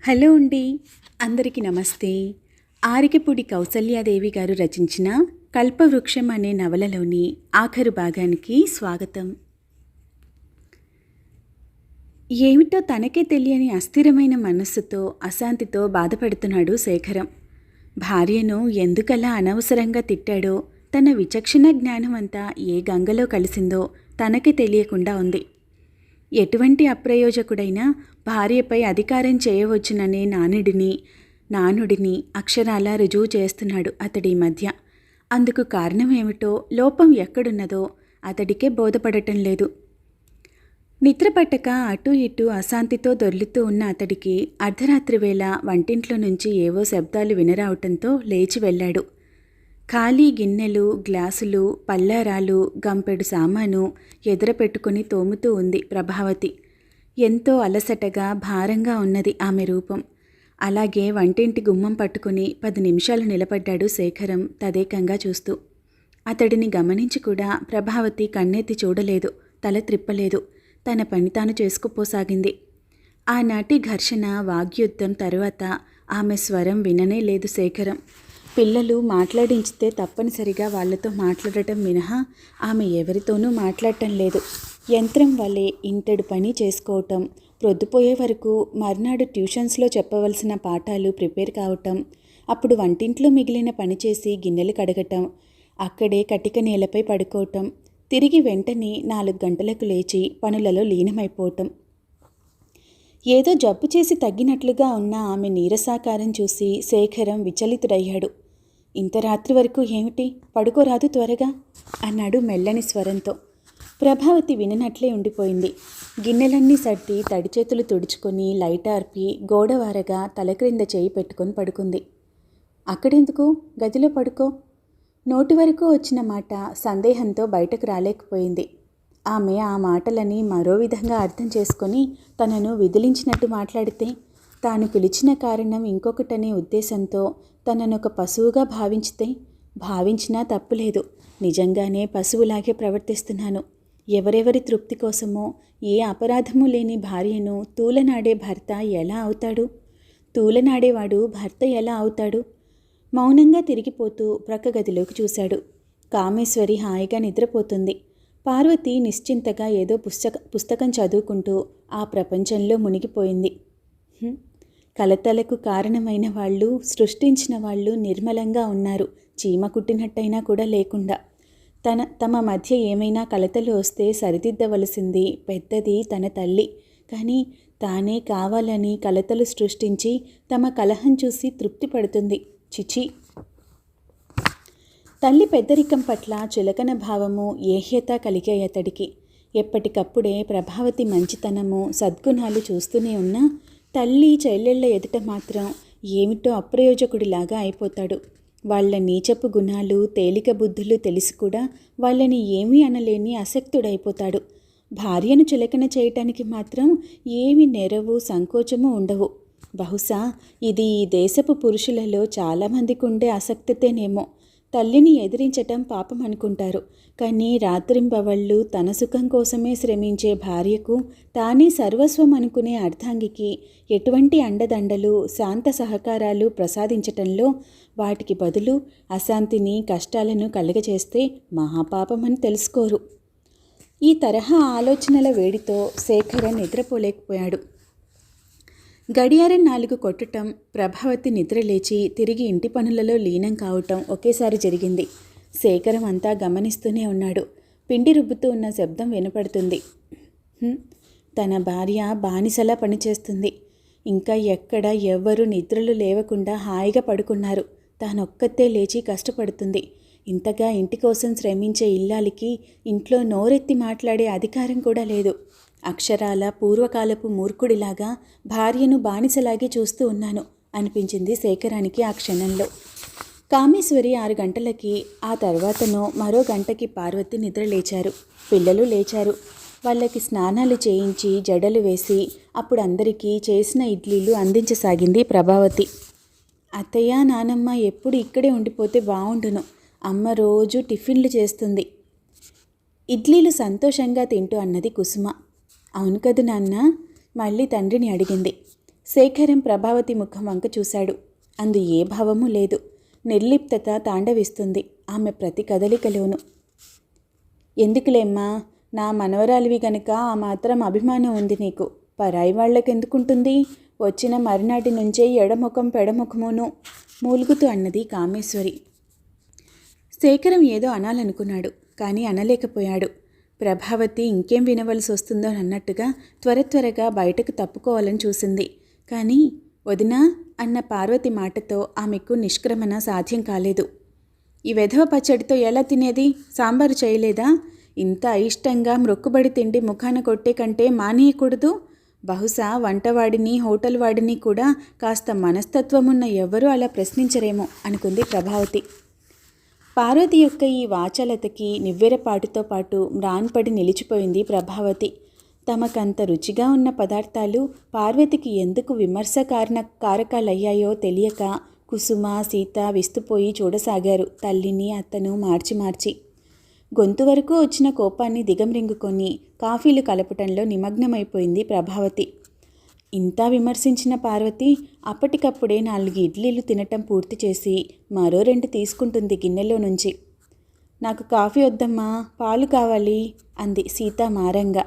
Hello అండి, అందరికీ నమస్తే. ఆరికపూడి కౌసల్యాదేవి గారు రచించిన కల్పవృక్షం అనే నవలలోని ఆఖరు భాగానికి స్వాగతం. ఏమిటో తనకే తెలియని అస్థిరమైన మనస్సుతో అశాంతితో బాధపడుతున్నాడు శేఖరం. భార్యను ఎందుకలా అనవసరంగా తిట్టాడో, తన విచక్షణ జ్ఞానం అంతా ఏ గంగలో కలిసిందో తనకే తెలియకుండా ఉంది. ఎటువంటి అప్రయోజకుడైనా భార్యపై అధికారం చేయవచ్చుననే నానుడిని అక్షరాలా రుజువు చేస్తున్నాడు అతడి మధ్య. అందుకు కారణమేమిటో, లోపం ఎక్కడున్నదో అతడికే బోధపడటం లేదు. నిద్రపట్టక అటూ ఇటూ అశాంతితో దొర్లుతూ ఉన్న అతడికి అర్ధరాత్రి వేళ వంటింట్లో నుంచి ఏవో శబ్దాలు వినరావటంతో లేచి వెళ్ళాడు. ఖాళీ గిన్నెలు, గ్లాసులు, పల్లారాలు, గంపెడు సామాను ఎదురపెట్టుకుని తోముతూ ఉంది ప్రభావతి. ఎంతో అలసటగా, భారంగా ఉన్నది ఆమె రూపం. అలాగే వంటింటి గుమ్మం పట్టుకుని 10 నిమిషాలు నిలబడ్డాడు శేఖరం తదేకంగా చూస్తూ. అతడిని గమనించి కూడా ప్రభావతి కన్నెత్తి చూడలేదు, తల త్రిప్పలేదు. తన పని తాను చేసుకుపోసాగింది. ఆనాటి ఘర్షణ, వాగ్యుద్ధం తరువాత ఆమె స్వరం విననే లేదు శేఖరం. పిల్లలు మాట్లాడించితే తప్పనిసరిగా వాళ్లతో మాట్లాడటం మినహా ఆమె ఎవరితోనూ మాట్లాడటం లేదు. యంత్రం వల్లే ఇంటెడు పని చేసుకోవటం, ప్రొద్దుపోయే వరకు మర్నాడు ట్యూషన్స్లో చెప్పవలసిన పాఠాలు ప్రిపేర్ కావటం, అప్పుడు వంటింట్లో మిగిలిన పని చేసి గిన్నెలు కడగటం, అక్కడే కటిక నేలపై పడుకోవటం, తిరిగి వెంటనే 4 గంటలకు లేచి పనులలో లీనమైపోవటం. ఏదో జబ్బు చేసి తగ్గినట్లుగా ఉన్న ఆమె నీరసాకారం చూసి శేఖరం విచలితుడయ్యాడు. ఇంత రాత్రి వరకు ఏమిటి, పడుకోరాదు త్వరగా అన్నాడు మెల్లని స్వరంతో. ప్రభావతి విననట్లే ఉండిపోయింది. గిన్నెలన్నీ సర్ది తడిచేతులు తుడుచుకొని లైట్ ఆర్పి గోడవారగా తల క్రింద చేయి పెట్టుకొని పడుకుంది. అక్కడెందుకు, గదిలో పడుకో. నోటి వరకు వచ్చిన మాట సందేహంతో బయటకు రాలేకపోయింది. ఆమె ఆ మాటలని మరో విధంగా అర్థం చేసుకొని తనను విదిలించినట్టు మాట్లాడితే, తాను పిలిచిన కారణం ఇంకొకటనే ఉద్దేశంతో తననొక పశువుగా భావించినా తప్పులేదు. నిజంగానే పశువులాగే ప్రవర్తిస్తున్నాను. ఎవరెవరి తృప్తి కోసమో ఏ అపరాధము లేని భార్యను తూలనాడే భర్త ఎలా అవుతాడు? తూలనాడేవాడు భర్త ఎలా అవుతాడు? మౌనంగా తిరిగిపోతూ ప్రక్క గదిలోకి చూశాడు. కామేశ్వరి హాయిగా నిద్రపోతుంది. పార్వతి నిశ్చింతగా ఏదో పుస్తకం చదువుకుంటూ ఆ ప్రపంచంలో మునిగిపోయింది. కలతలకు కారణమైన వాళ్ళు, సృష్టించిన వాళ్ళు నిర్మలంగా ఉన్నారు, చీమ కుట్టినట్టయినా కూడా లేకుండా. తమ మధ్య ఏమైనా కలతలు వస్తే సరిదిద్దవలసింది పెద్దది తన తల్లి. కానీ తానే కావాలని కలతలు సృష్టించి తమ కలహం చూసి తృప్తి పడుతుంది. చిచి! తల్లి పెద్దరికం పట్ల చులకన భావము, ఏహ్యత కలిగాయి అతడికి. ఎప్పటికప్పుడే ప్రభావతి మంచితనము, సద్గుణాలు చూస్తూనే ఉన్నా తల్లి చెల్లెళ్ల ఎదుట మాత్రం ఏమిటో అప్రయోజకుడిలాగా అయిపోతాడు. వాళ్ల నీచపు గుణాలు, తేలిక బుద్ధులు తెలిసి కూడా వాళ్ళని ఏమీ అనలేని అసక్తుడైపోతాడు. భార్యను చులకన చేయటానికి మాత్రం ఏమి నెరవు, సంకోచము ఉండవు. బహుశా ఇది ఈ దేశపు పురుషులలో చాలామందికి ఉండే ఆసక్తితేనేమో. తల్లిని ఎదిరించటం పాపం అనుకుంటారు. కానీ రాత్రింబవళ్ళు తన సుఖం కోసమే శ్రమించే భార్యకు తానే సర్వస్వం అనుకునే అర్ధాంగికి ఎటువంటి అండదండలు, శాంత సహకారాలు ప్రసాదించటంలో వాటికి బదులు అశాంతిని, కష్టాలను కలుగజేస్తే మహాపాపమని తెలుసుకోరు. ఈ తరహా ఆలోచనల వేడితో శేఖరన్ నిద్రపోలేకపోయాడు. గడియారం 4 కొట్టటం, ప్రభావతి నిద్రలేచి తిరిగి ఇంటి పనులలో లీనం కావటం ఒకేసారి జరిగింది. శేఖరం అంతా గమనిస్తూనే ఉన్నాడు. పిండి రుబ్బుతూ ఉన్న శబ్దం వినపడుతుంది. తన భార్య బానిసలా పనిచేస్తుంది. ఇంకా ఎక్కడ ఎవ్వరూ నిద్రలు లేవకుండా హాయిగా పడుకున్నారు. తానొక్కతే లేచి కష్టపడుతుంది. ఇంతగా ఇంటి కోసం శ్రమించే ఇల్లాలికి ఇంట్లో నోరెత్తి మాట్లాడే అధికారం కూడా లేదు. అక్షరాల పూర్వకాలపు మూర్ఖుడిలాగా భార్యను బానిసలాగే చూస్తూ ఉన్నాను అనిపించింది శేఖరానికి ఆ క్షణంలో. కామేశ్వరి 6 గంటలకి, ఆ తర్వాతనో మరో గంటకి పార్వతి నిద్ర లేచారు. పిల్లలు లేచారు. వాళ్ళకి స్నానాలు చేయించి జడలు వేసి అప్పుడు అందరికీ చేసిన ఇడ్లీలు అందించసాగింది ప్రభావతి. అత్తయ్య, నానమ్మ ఎప్పుడు ఇక్కడే ఉండిపోతే బాగుండును. అమ్మ రోజు టిఫిన్లు చేస్తుంది. ఇడ్లీలు సంతోషంగా తింటూ అన్నది కుసుమ. అవును కదూ నాన్న, మళ్ళీ తండ్రిని అడిగింది. శేఖరం ప్రభావతి ముఖం వంక చూశాడు. అందు ఏ భావమూ లేదు. నిర్లిప్తత తాండవిస్తుంది ఆమె ప్రతి కదలికలోనూ. ఎందుకులేమ్మా, నా మనవరాలివి గనుక ఆ మాత్రం అభిమానం ఉంది నీకు. పరాయి వాళ్ళకెందుకుంటుంది? వచ్చిన మరునాటి నుంచే ఎడముఖం పెడముఖమును మూలుగుతూ అన్నది కామేశ్వరి. శేఖరం ఏదో అనాలనుకున్నాడు, కానీ అనలేకపోయాడు. ప్రభావతి ఇంకేం వినవలసి వస్తుందో అన్నట్టుగా త్వరగా బయటకు తప్పుకోవాలని చూసింది. కానీ వదినా అన్న పార్వతి మాటతో ఆమెకు నిష్క్రమణ సాధ్యం కాలేదు. ఈ వెధవ పచ్చడితో ఎలా తినేది? సాంబారు చేయలేదా? ఇంత అయిష్టంగా మ్రొక్కుబడి తిండి ముఖాన కొట్టే కంటే మానేయకూడదు. బహుశా వంటవాడిని హోటల్ వాడిని కూడా కాస్త మనస్తత్వమున్న ఎవ్వరూ అలా ప్రశ్నించరేమో అనుకుంది ప్రభావతి. పార్వతి యొక్క ఈ వాచలతకి నివ్వెరపాటుతో పాటు మ్రాన్పడి నిలిచిపోయింది ప్రభావతి. తమకంత రుచిగా ఉన్న పదార్థాలు పార్వతికి ఎందుకు కారకాలయ్యాయో తెలియక కుసుమ సీత విస్తుపోయి చూడసాగారు తల్లిని అత్తను మార్చి. గొంతు వరకు వచ్చిన కోపాన్ని దిగంరింగుకొని కాఫీలు కలపటంలో నిమగ్నమైపోయింది ప్రభావతి. ఇంతా విమర్శించిన పార్వతి అప్పటికప్పుడే 4 ఇడ్లీలు తినటం పూర్తి చేసి మరో 2 తీసుకుంటుంది గిన్నెలో నుంచి. నాకు కాఫీ వద్దమ్మా, పాలు కావాలి అంది సీత మారంగా.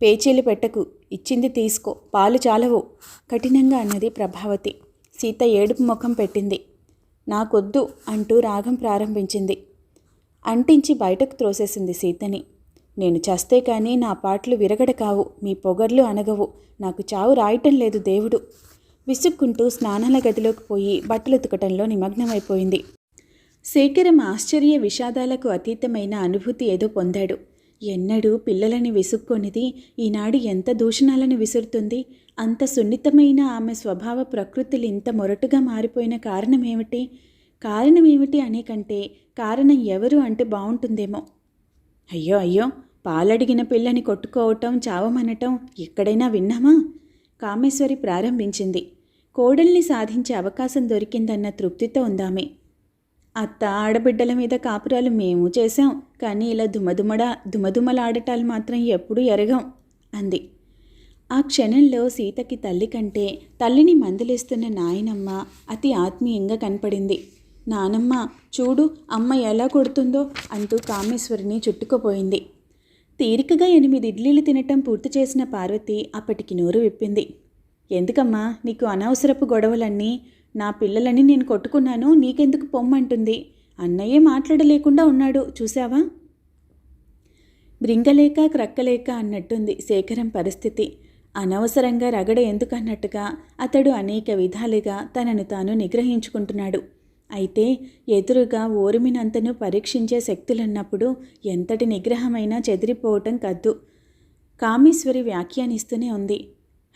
పేచీలు పెట్టకు, ఇచ్చింది తీసుకో, పాలు చాలవు కఠినంగా అన్నది ప్రభావతి. సీత ఏడుపు ముఖం పెట్టింది. నాకొద్దు అంటూ రాగం ప్రారంభించింది. అంటించి బయటకు త్రోసేసింది సీతని. నేను చస్తే కానీ నా పాటలు విరగడ కావు, మీ పొగర్లు అనగవు, నాకు చావు రాయటం లేదు దేవుడు. విసుక్కుంటూ స్నానాల గదిలోకి పోయి బట్టలు ఉతకటంలో నిమగ్నమైపోయింది. శేఖరం ఆశ్చర్య విషాదాలకు అతీతమైన అనుభూతి ఏదో పొందాడు. ఎన్నడూ పిల్లలని విసుక్కొనిది ఈనాడు ఎంత దూషణాలను విసురుతుంది. అంత సున్నితమైన ఆమె స్వభావ ప్రకృతులు ఇంత మొరటుగా మారిపోయిన కారణమేమిటి అనే కంటే కారణం ఎవరు అంటే బాగుంటుందేమో. అయ్యో, పాలడిగిన పిల్లని కొట్టుకోవటం చావమనటం ఎక్కడైనా విన్నామా? కామేశ్వరి ప్రారంభించింది. కోడల్ని సాధించే అవకాశం దొరికిందన్న తృప్తితో ఉందామె. అత్త ఆడబిడ్డల మీద కాపురాలు మేము చేశాం, కానీ ఇలా దుమదుమలాడటాలు మాత్రం ఎప్పుడూ ఎరగం అంది. ఆ క్షణంలో సీతకి తల్లి కంటే తల్లిని మందలిస్తున్న నాయనమ్మ అతి ఆత్మీయంగా కనపడింది. నానమ్మ చూడు అమ్మ ఎలా కొడుతుందో అంటూ కామేశ్వరిని చుట్టుకుపోయింది. తీరికగా 8 ఇడ్లీలు తినటం పూర్తి చేసిన పార్వతి అప్పటికి నోరు విప్పింది. ఎందుకమ్మా నీకు అనవసరపు గొడవలన్నీ? నా పిల్లలని నేను కొట్టుకున్నాను, నీకెందుకు పొమ్మంటుంది? అన్నయ్యే మాట్లాడలేకుండా ఉన్నాడు చూసావా? బ్రింగలేక క్రక్కలేక అన్నట్టుంది శేఖరం పరిస్థితి. అనవసరంగా రగడ ఎందుకన్నట్టుగా అతడు అనేక విధాలుగా తనను తాను నిగ్రహించుకుంటున్నాడు. అయితే ఎదురుగా ఓరిమినంతను పరీక్షించే శక్తులున్నప్పుడు ఎంతటి నిగ్రహమైనా చెదిరిపోవటం కద్దు. కామేశ్వరి వ్యాఖ్యానిస్తూనే ఉంది.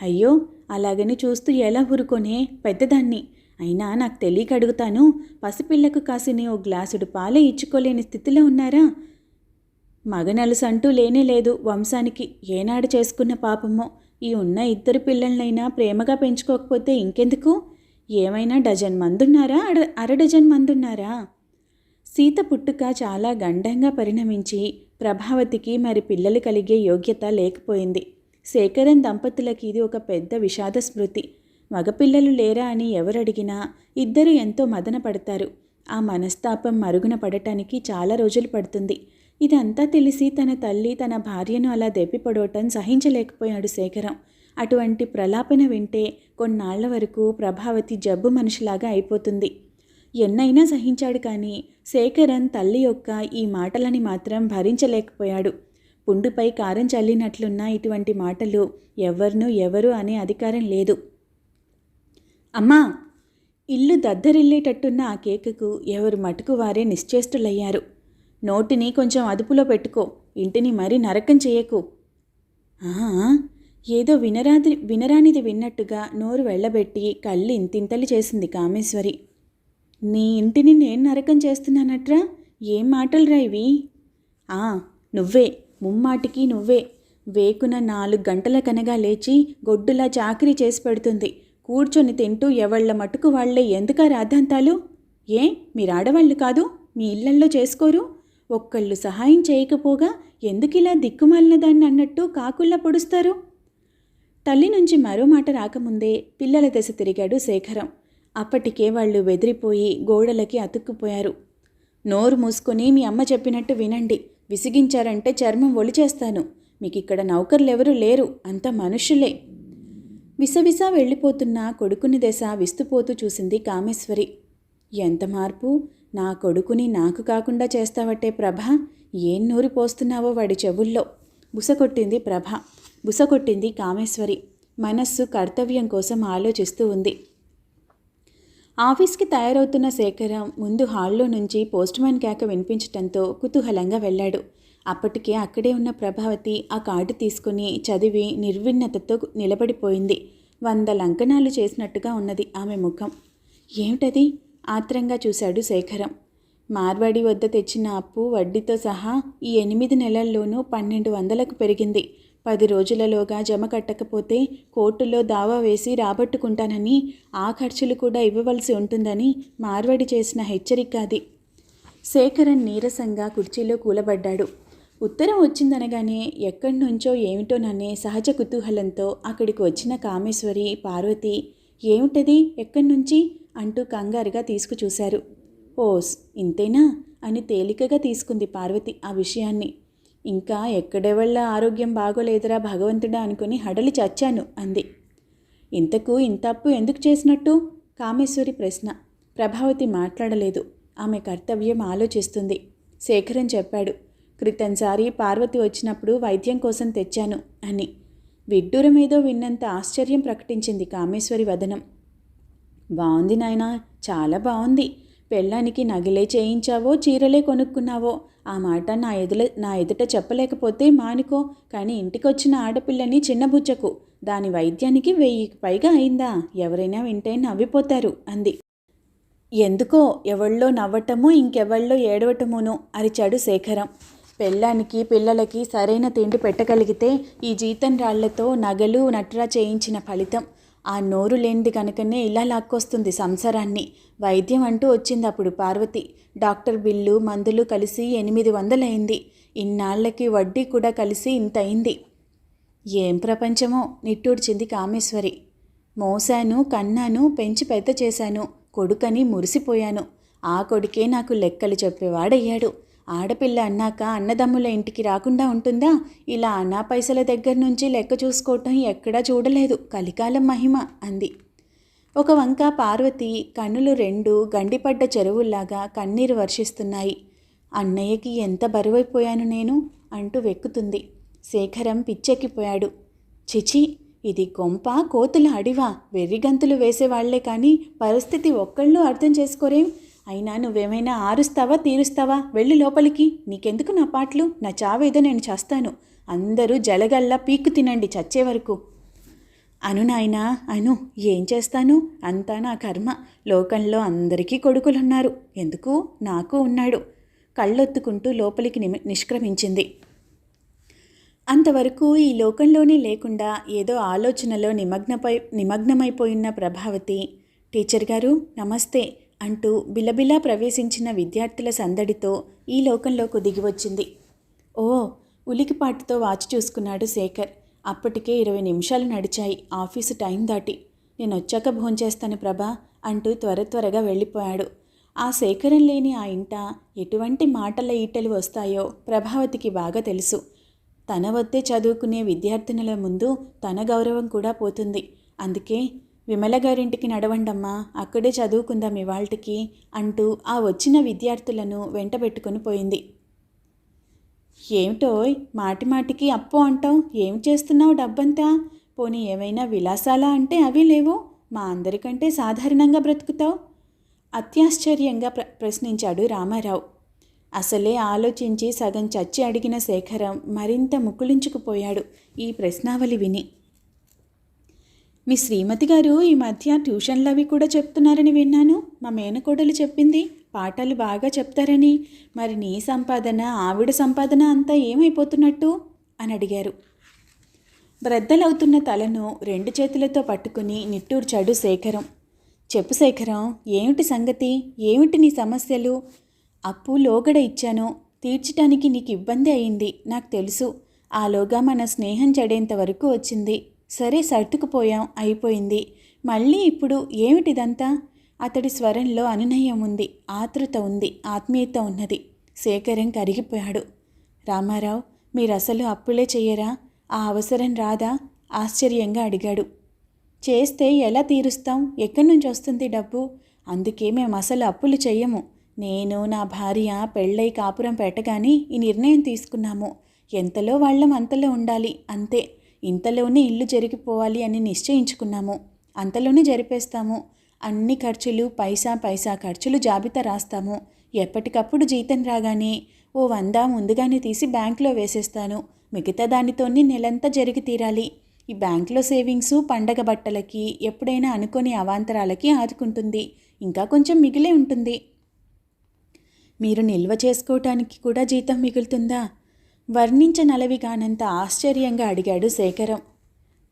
అయ్యో, అలాగని చూస్తూ ఎలా ఊరుకొనే పెద్దదాన్ని. అయినా నాకు తెలియక అడుగుతాను, పసిపిల్లకు కాసిన ఓ గ్లాసుడు పాలే ఇచ్చుకోలేని స్థితిలో ఉన్నారా? మగనలుసంటూ లేనేలేదు వంశానికి. ఏనాడు చేసుకున్న పాపమో. ఈ ఉన్న 2 పిల్లలనైనా ప్రేమగా పెంచుకోకపోతే ఇంకెందుకు? ఏమైనా డజన్ మందున్నారా, అరడజన్ మందున్నారా? సీత పుట్టుక చాలా గండంగా పరిణమించి ప్రభావతికి మరి పిల్లలు కలిగే యోగ్యత లేకపోయింది. శేఖరం దంపతులకి ఇది ఒక పెద్ద విషాద స్మృతి. మగపిల్లలు లేరా అని ఎవరడిగినా ఇద్దరు ఎంతో మదన పడతారు. ఆ మనస్తాపం మరుగున పడటానికి చాలా రోజులు పడుతుంది. ఇదంతా తెలిసి తన తల్లి తన భార్యను అలా దెప్పిపడవటం సహించలేకపోయాడు శేఖరం. అటువంటి ప్రలాపన వింటే కొన్నాళ్ల వరకు ప్రభావతి జబ్బు మనిషిలాగా అయిపోతుంది. ఎన్నైనా సహించాడు, కానీ శేఖరన్ తల్లి యొక్క ఈ మాటలని మాత్రం భరించలేకపోయాడు. పుండుపై కారం చల్లినట్లున్న ఇటువంటి మాటలు ఎవరు అనే అధికారం లేదు. అమ్మా! ఇల్లు దద్దరిల్లేటట్టున్న ఆ కేకకు ఎవరు మటుకు వారే నిశ్చేష్టులయ్యారు. నోటిని కొంచెం అదుపులో పెట్టుకో, ఇంటిని మరీ నరకం చేయకు. ఏదో వినరానిది విన్నట్టుగా నోరు వెళ్ళబెట్టి కళ్ళు ఇంతింతలు చేసింది కామేశ్వరి. నీ ఇంటిని నేను నరకం చేస్తున్నానట్రా? ఏం మాటలురా ఇవి? నువ్వే, ముమ్మాటికి నువ్వే. వేకున 4 గంటల కనగా లేచి గొడ్డులా చాకరీ చేసి పెడుతుంది. కూర్చొని తింటూ ఎవళ్ల మటుకు వాళ్లే ఎందుకా రాద్ధాంతాలు? మీరాడవాళ్ళు కాదు? మీ ఇళ్లల్లో చేసుకోరు? ఒక్కళ్ళు సహాయం చేయకపోగా ఎందుకిలా దిక్కుమాలిన దాన్ని అన్నట్టు కాకుల్లా పొడుస్తారు? తల్లి నుంచి మరో మాట రాకముందే పిల్లల దశ తిరిగాడు శేఖరం. అప్పటికే వాళ్ళు బెదిరిపోయి గోడలకి అతుక్కుపోయారు. నోరు మూసుకొని మీ అమ్మ చెప్పినట్టు వినండి, విసిగించారంటే చర్మం ఒలిచేస్తాను. మీకిక్కడ నౌకర్లెవరూ లేరు, అంత మనుషులే. విసవిసా వెళ్ళిపోతున్న కొడుకుని దశ విస్తుపోతూ చూసింది కామేశ్వరి. ఎంత మార్పు! నా కొడుకుని నాకు కాకుండా చేస్తావట్టే ప్రభ, ఏం నూరి పోస్తున్నావో వాడి చెవుల్లో. బుసకొట్టింది ప్రభ. బుసకొట్టింది కామేశ్వరి. మనస్సు కర్తవ్యం కోసం ఆలోచిస్తూ ఉంది. ఆఫీస్కి తయారవుతున్న శేఖరం ముందు హాల్లో నుంచి పోస్ట్మ్యాన్ కేక వినిపించటంతో కుతూహలంగా వెళ్ళాడు. అప్పటికే అక్కడే ఉన్న ప్రభావతి ఆ కార్డు తీసుకుని చదివి నిర్విన్నతతో నిలబడిపోయింది. 100 లంకనాలు చేసినట్టుగా ఉన్నది ఆమె ముఖం. ఏమిటది? ఆత్రంగా చూశాడు శేఖరం. మార్వాడి వద్ద తెచ్చిన అప్పు వడ్డీతో సహా ఈ 8 నెలల్లోనూ 1200కు పెరిగింది. 10 రోజులలోగా జమ కట్టకపోతే కోర్టులో దావా వేసి రాబట్టుకుంటానని, ఆ ఖర్చులు కూడా ఇవ్వవలసి ఉంటుందని మార్వాడి చేసిన హెచ్చరిక అది. శేఖరన్ నీరసంగా కుర్చీలో కూలబడ్డాడు. ఉత్తరం వచ్చిందనగానే ఎక్కడి నుంచో ఏమిటోననే సహజ కుతూహలంతో అక్కడికి వచ్చిన కామేశ్వరి, పార్వతి ఏమిటది, ఎక్కడి నుంచి అంటూ కంగారుగా తీసుకుచూశారు. ఓస్, ఇంతేనా అని తేలికగా తీసుకుంది పార్వతి ఆ విషయాన్ని. ఇంకా ఎక్కడెవళ్ళ ఆరోగ్యం బాగోలేదురా భగవంతుడా అనుకుని హడలి చచ్చాను అంది. ఇంతకు ఇంత అప్పు ఎందుకు చేసినట్టు? కామేశ్వరి ప్రశ్న. ప్రభావతి మాట్లాడలేదు. ఆమె కర్తవ్యం ఆలోచిస్తుంది. శేఖరం చెప్పాడు. క్రితంసారి పార్వతి వచ్చినప్పుడు వైద్యం కోసం తెచ్చాను అని. విడ్డూరమేదో విన్నంత ఆశ్చర్యం ప్రకటించింది కామేశ్వరి వదనం. బాగుంది నాయనా, చాలా బాగుంది. పెళ్ళానికి నగిలే చేయించావో చీరలే కొనుక్కున్నావో ఆ మాట నా ఎదుట చెప్పలేకపోతే మానుకో, కానీ ఇంటికొచ్చిన ఆడపిల్లని చిన్నబుచ్చకు. దాని వైద్యానికి 1000కి పైగా అయిందా? ఎవరైనా వింటే నవ్విపోతారు అంది. ఎందుకో ఎవళ్ళో నవ్వటమో ఇంకెవళ్ళో ఏడవటమోనో అరిచాడు శేఖరం. పెళ్ళానికి పిల్లలకి సరైన తిండి పెట్టగలిగితే ఈ జీతం రాళ్లతో నగలు నట్రా చేయించిన ఫలితం. ఆ నోరు లేనిది కనుకనే ఇలా లాక్కొస్తుంది సంసారాన్ని. వైద్యం అంటూ వచ్చింది అప్పుడు పార్వతి. డాక్టర్ బిల్లు మందులు కలిసి 800 అయింది. ఇన్నాళ్లకి వడ్డీ కూడా కలిసి ఇంత అయింది. ఏం ప్రపంచమో నిట్టూడ్చింది కామేశ్వరి. మోసాను, కన్నాను, పెంచి పెద్ద చేశాను, కొడుకని మురిసిపోయాను. ఆ కొడుకే నాకు లెక్కలు చెప్పేవాడయ్యాడు. ఆడపిల్ల అన్నాక అన్నదమ్ముల ఇంటికి రాకుండా ఉంటుందా? ఇలా అన్నా పైసల దగ్గర నుంచి లెక్క చూసుకోవటం ఎక్కడా చూడలేదు. కలికాలం మహిమ అంది. ఒక వంక పార్వతి కన్నులు 2 గండిపడ్డ చెరువుల్లాగా కన్నీరు వర్షిస్తున్నాయి. అన్నయ్యకి ఎంత బరువైపోయాను నేను అంటూ వెక్కుతుంది. శేఖరం పిచ్చెక్కిపోయాడు. చిచి, ఇది కొంప కోతుల అడివా? వెర్రిగంతులు వేసేవాళ్లే కానీ పరిస్థితి ఒక్కళ్ళు అర్థం చేసుకోరేం? అయినా నువ్వేమైనా ఆరుస్తావా తీరుస్తావా? వెళ్ళి లోపలికి. నీకెందుకు నా పాటలు? నా చావేదో నేను చస్తాను. అందరూ జలగల్లా పీక్కు తినండి చచ్చే వరకు. అను నాయనా అను. ఏం చేస్తాను? అంతా నా కర్మ. లోకంలో అందరికీ కొడుకులున్నారు, ఎందుకు నాకు ఉన్నాడు. కళ్ళొత్తుకుంటూ లోపలికి నిష్క్రమించింది. అంతవరకు ఈ లోకంలోనే లేకుండా ఏదో ఆలోచనలో నిమగ్నమైపోయిన ప్రభావతి, టీచర్ గారు నమస్తే అంటూ బిలబిలా ప్రవేశించిన విద్యార్థుల సందడితో ఈ లోకంలోకి దిగివచ్చింది. ఓ, ఉలికిపాటుతో వాచి చూసుకున్నాడు శేఖర్. అప్పటికే 20 నిమిషాలు నడిచాయి ఆఫీసు టైం దాటి. నేను వచ్చాక భోంచేస్తాను ప్రభా అంటూ త్వరగా వెళ్ళిపోయాడు. ఆ శేఖరం లేని ఆ ఇంట ఎటువంటి మాటల ఈటలు వస్తాయో ప్రభావతికి బాగా తెలుసు. తన వద్దే చదువుకునే విద్యార్థినుల ముందు తన గౌరవం కూడా పోతుంది. అందుకే విమల గారింటికి నడవండమ్మా, అక్కడే చదువుకుందాం ఇవాళ్టికి అంటూ ఆ వచ్చిన విద్యార్థులను వెంటబెట్టుకుని పోయింది. ఏమిటోయ్ మాటిమాటికి అప్పు అంటావు? ఏం చేస్తున్నావు డబ్బంతా? పోనీ ఏమైనా విలాసాలా అంటే అవి లేవు. మా అందరికంటే సాధారణంగా బ్రతుకుతావు. అత్యాశ్చర్యంగా ప్రశ్నించాడు రామారావు. అసలే ఆలోచించి సగం చచ్చి అడిగిన శేఖరం మరింత ముకుళించుకుపోయాడు ఈ ప్రశ్నావళి విని. మీ శ్రీమతి గారు ఈ మధ్య ట్యూషన్లు అవి కూడా చెప్తున్నారని విన్నాను. మా మేనకోడలు చెప్పింది పాఠాలు బాగా చెప్తారని. మరి నీ సంపాదన ఆవిడ సంపాదన అంతా ఏమైపోతున్నట్టు అని అడిగారు. బ్రద్దలవుతున్న తలను 2 చేతులతో పట్టుకుని నిట్టూర్చాడు శేఖరం. చెప్పు శేఖరం, ఏమిటి సంగతి? ఏమిటి నీ సమస్యలు? అప్పు లోగడ ఇచ్చాను, తీర్చటానికి నీకు ఇబ్బంది అయింది నాకు తెలుసు. ఆలోగా మన స్నేహం చెడేంత వరకు వచ్చింది. సరే సర్దుకుపోయాం, అయిపోయింది. మళ్ళీ ఇప్పుడు ఏమిటిదంతా? అతడి స్వరంలో అనునయం ఉంది, ఆతృత ఉంది, ఆత్మీయత ఉన్నది. శేఖరం కరిగిపోయాడు. రామారావు, మీరసలు అప్పులే చెయ్యరా? ఆ అవసరం రాదా? ఆశ్చర్యంగా అడిగాడు. చేస్తే ఎలా తీరుస్తాం? ఎక్కడి నుంచి వస్తుంది డబ్బు? అందుకే మేము అసలు అప్పులు చెయ్యము. నేను, నా భార్య పెళ్ళై కాపురం పెట్టగానే ఈ నిర్ణయం తీసుకున్నాము. ఎంతలో వాళ్ళం అంతలో ఉండాలి, అంతే. ఇంతలోనే ఇల్లు జరిగిపోవాలి అని నిశ్చయించుకున్నాము. అంతలోనే జరిపేస్తాము. అన్ని ఖర్చులు, పైసా పైసా ఖర్చులు జాబితా రాస్తాము. ఎప్పటికప్పుడు జీతం రాగానే ఓ 100 ముందుగానే తీసి బ్యాంకులో వేసేస్తాను. మిగతా దానితోనే నెలంతా జరిగి తీరాలి. ఈ బ్యాంకులో సేవింగ్సు పండగ బట్టలకి, ఎప్పుడైనా అనుకోని అవాంతరాలకి ఆదుకుంటుంది. ఇంకా కొంచెం మిగిలే ఉంటుంది. మీరు నిల్వ చేసుకోవటానికి కూడా జీతం మిగులుతుందా? వర్ణించనలవిగానంత ఆశ్చర్యంగా అడిగాడు శేఖరం.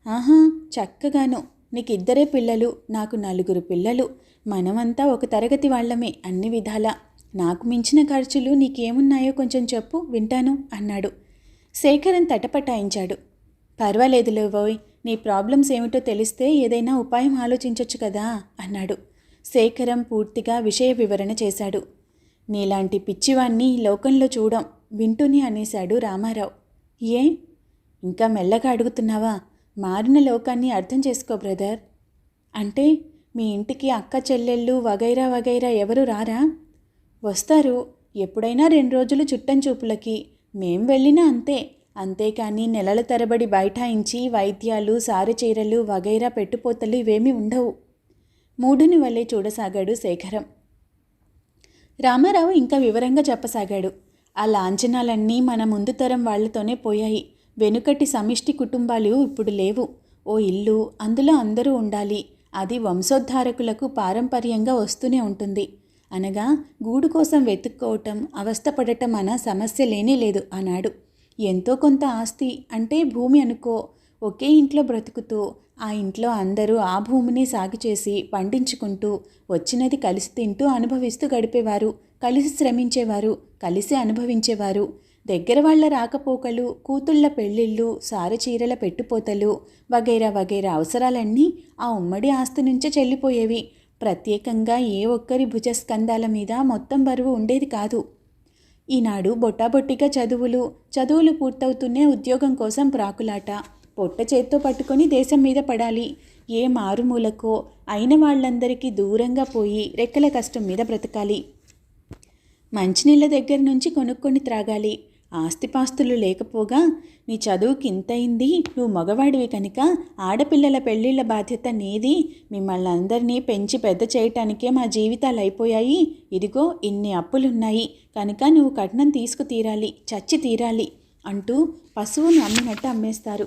ఆహా, చక్కగాను. నీకిద్దరే పిల్లలు, నాకు 4 పిల్లలు. మనమంతా ఒక తరగతి వాళ్ళమే అన్ని విధాలా. నాకు మించిన ఖర్చులు నీకేమున్నాయో కొంచెం చెప్పు, వింటాను అన్నాడు. శేఖరం తటపటాయించాడు. పర్వాలేదులేవోయ్, నీ ప్రాబ్లమ్స్ ఏమిటో తెలిస్తే ఏదైనా ఉపాయం ఆలోచించొచ్చు కదా అన్నాడు. శేఖరం పూర్తిగా విషయ వివరణ చేశాడు. నీలాంటి పిచ్చివాణ్ణి లోకంలో చూడం, వింటూనే అనేశాడు రామారావు. ఏ, ఇంకా మెల్లగా అడుగుతున్నావా? మారిన లోకాన్ని అర్థం చేసుకో బ్రదర్. అంటే మీ ఇంటికి అక్క చెల్లెళ్ళు వగైరా వగైరా ఎవరు రారా? వస్తారు, ఎప్పుడైనా 2 రోజులు చుట్టం చూపులకి. మేం వెళ్ళినా అంతే. అంతేకాని నెలల తరబడి బైఠాయించి వైద్యాలు, సారెచీరలు వగైరా పెట్టుపోతలు ఇవేమీ ఉండవు. మూఢుని వల్లే చూడసాగాడు శేఖరం. రామారావు ఇంకా వివరంగా చెప్పసాగాడు. ఆ లాంఛనాలన్నీ మన ముందు తరం వాళ్లతోనే పోయాయి. వెనుకటి సమిష్టి కుటుంబాలు ఇప్పుడు లేవు. ఓ ఇల్లు, అందులో అందరూ ఉండాలి. అది వంశోద్ధారకులకు పారంపర్యంగా వస్తూనే ఉంటుంది. అనగా గూడు కోసం వెతుక్కోవటం, అవస్థపడటం అన్న సమస్య లేనే లేదు ఆనాడు. ఎంతో కొంత ఆస్తి అంటే భూమి అనుకో. ఒకే ఇంట్లో బ్రతుకుతూ ఆ ఇంట్లో అందరూ ఆ భూమిని సాగు చేసి పండించుకుంటూ వచ్చినది కలిసి తింటూ అనుభవిస్తూ గడిపేవారు. కలిసి శ్రమించేవారు, కలిసి అనుభవించేవారు. దగ్గర వాళ్ల రాకపోకలు, కూతుళ్ల పెళ్ళిళ్ళు, సారెచీరల పెట్టుపోతలు వగైరా వగైరా అవసరాలన్నీ ఆ ఉమ్మడి ఆస్తి నుంచే చెల్లిపోయేవి. ప్రత్యేకంగా ఏ ఒక్కరి భుజస్కంధాల మీద మొత్తం బరువు ఉండేది కాదు. ఈనాడు బొట్టాబొట్టిగా చదువులు పూర్తవుతూనే ఉద్యోగం కోసం ప్రాకులాట. పొట్ట చేత్తో పట్టుకొని దేశం మీద పడాలి. ఏ మారుమూలకో అయిన వాళ్ళందరికీ దూరంగా పోయి రెక్కల కష్టం మీద బ్రతకాలి. మంచినీళ్ళ దగ్గర నుంచి కొనుక్కొని త్రాగాలి. ఆస్తిపాస్తులు లేకపోగా నీ చదువుకి ఇంతయింది, నువ్వు మగవాడివి కనుక ఆడపిల్లల పెళ్ళిళ్ళ బాధ్యత నీది. మిమ్మల్ని అందరినీ పెంచి పెద్ద చేయటానికే మా జీవితాలు అయిపోయాయి. ఇదిగో ఇన్ని అప్పులున్నాయి కనుక నువ్వు కట్నం తీసుకు తీరాలి, చచ్చి తీరాలి అంటూ పశువును అమ్మినట్టు అమ్మేస్తారు.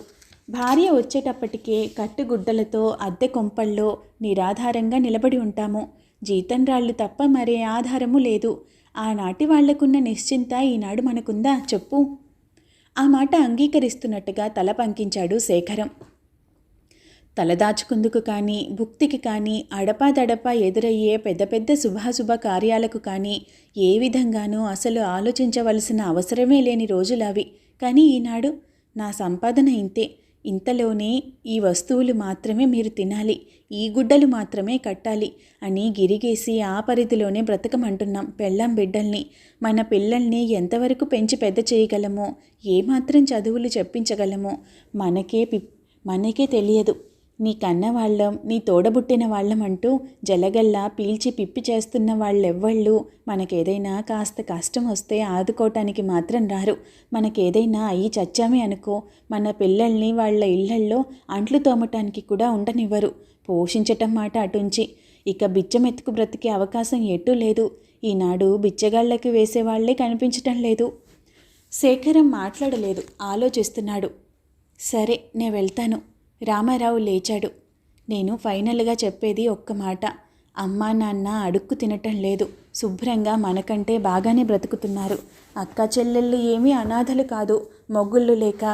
భార్య వచ్చేటప్పటికే కట్టుగుడ్డలతో అద్దె కొంపల్లో నిరాధారంగా నిలబడి ఉంటాము. జీతం రాళ్ళు తప్ప మరే ఆధారము లేదు. ఆనాటి వాళ్లకున్న నిశ్చింత ఈనాడు మనకుందా చెప్పు? ఆ మాట అంగీకరిస్తున్నట్టుగా తల పంకించాడు శేఖరం. తలదాచుకుందుకు కానీ, భుక్తికి కానీ, అడపాదడపా ఎదురయ్యే పెద్ద పెద్ద శుభాశుభ కార్యాలకు కానీ ఏ విధంగానూ అసలు ఆలోచించవలసిన అవసరమే లేని రోజులవి. కానీ ఈనాడు నా సంపాదన ఇంతే, ఇంతలోనే ఈ వస్తువులు మాత్రమే మీరు తినాలి, ఈ గుడ్డలు మాత్రమే కట్టాలి అని గిరిగేసి ఆ పరిధిలోనే బ్రతకమంటున్నాం పెళ్ళాం బిడ్డల్ని. మన పిల్లల్ని ఎంతవరకు పెంచి పెద్ద చేయగలమో, ఏమాత్రం చదువులు చెప్పించగలమో మనకే తెలియదు. నీ కన్న వాళ్ళం, నీ తోడబుట్టిన వాళ్ళం అంటూ జలగల్లా పీల్చి పిప్పి చేస్తున్న వాళ్ళెవ్వళ్ళు మనకేదైనా కాస్త కష్టం వస్తే ఆదుకోవటానికి మాత్రం రారు. మనకేదైనా అయ్యి చచ్చామే అనుకో, మన పిల్లల్ని వాళ్ళ ఇళ్లల్లో అంట్లు తోమటానికి కూడా ఉండనివ్వరు. పోషించటం మాట అటుంచి ఇక బిచ్చమెత్తుకు బ్రతికే అవకాశం ఎటూ లేదు. ఈనాడు బిచ్చగాళ్ళకి వేసేవాళ్లే కనిపించటం లేదు. శేఖరం మాట్లాడలేదు, ఆలోచిస్తున్నాడు. సరే, నే వెళ్తాను. రామారావు లేచాడు. నేను ఫైనల్గా చెప్పేది ఒక్క మాట. అమ్మా నాన్న అడుక్కు తినటం లేదు, శుభ్రంగా మనకంటే బాగానే బ్రతుకుతున్నారు. అక్క చెల్లెళ్ళు ఏమీ అనాథలు కాదు. మొగుళ్ళు లేక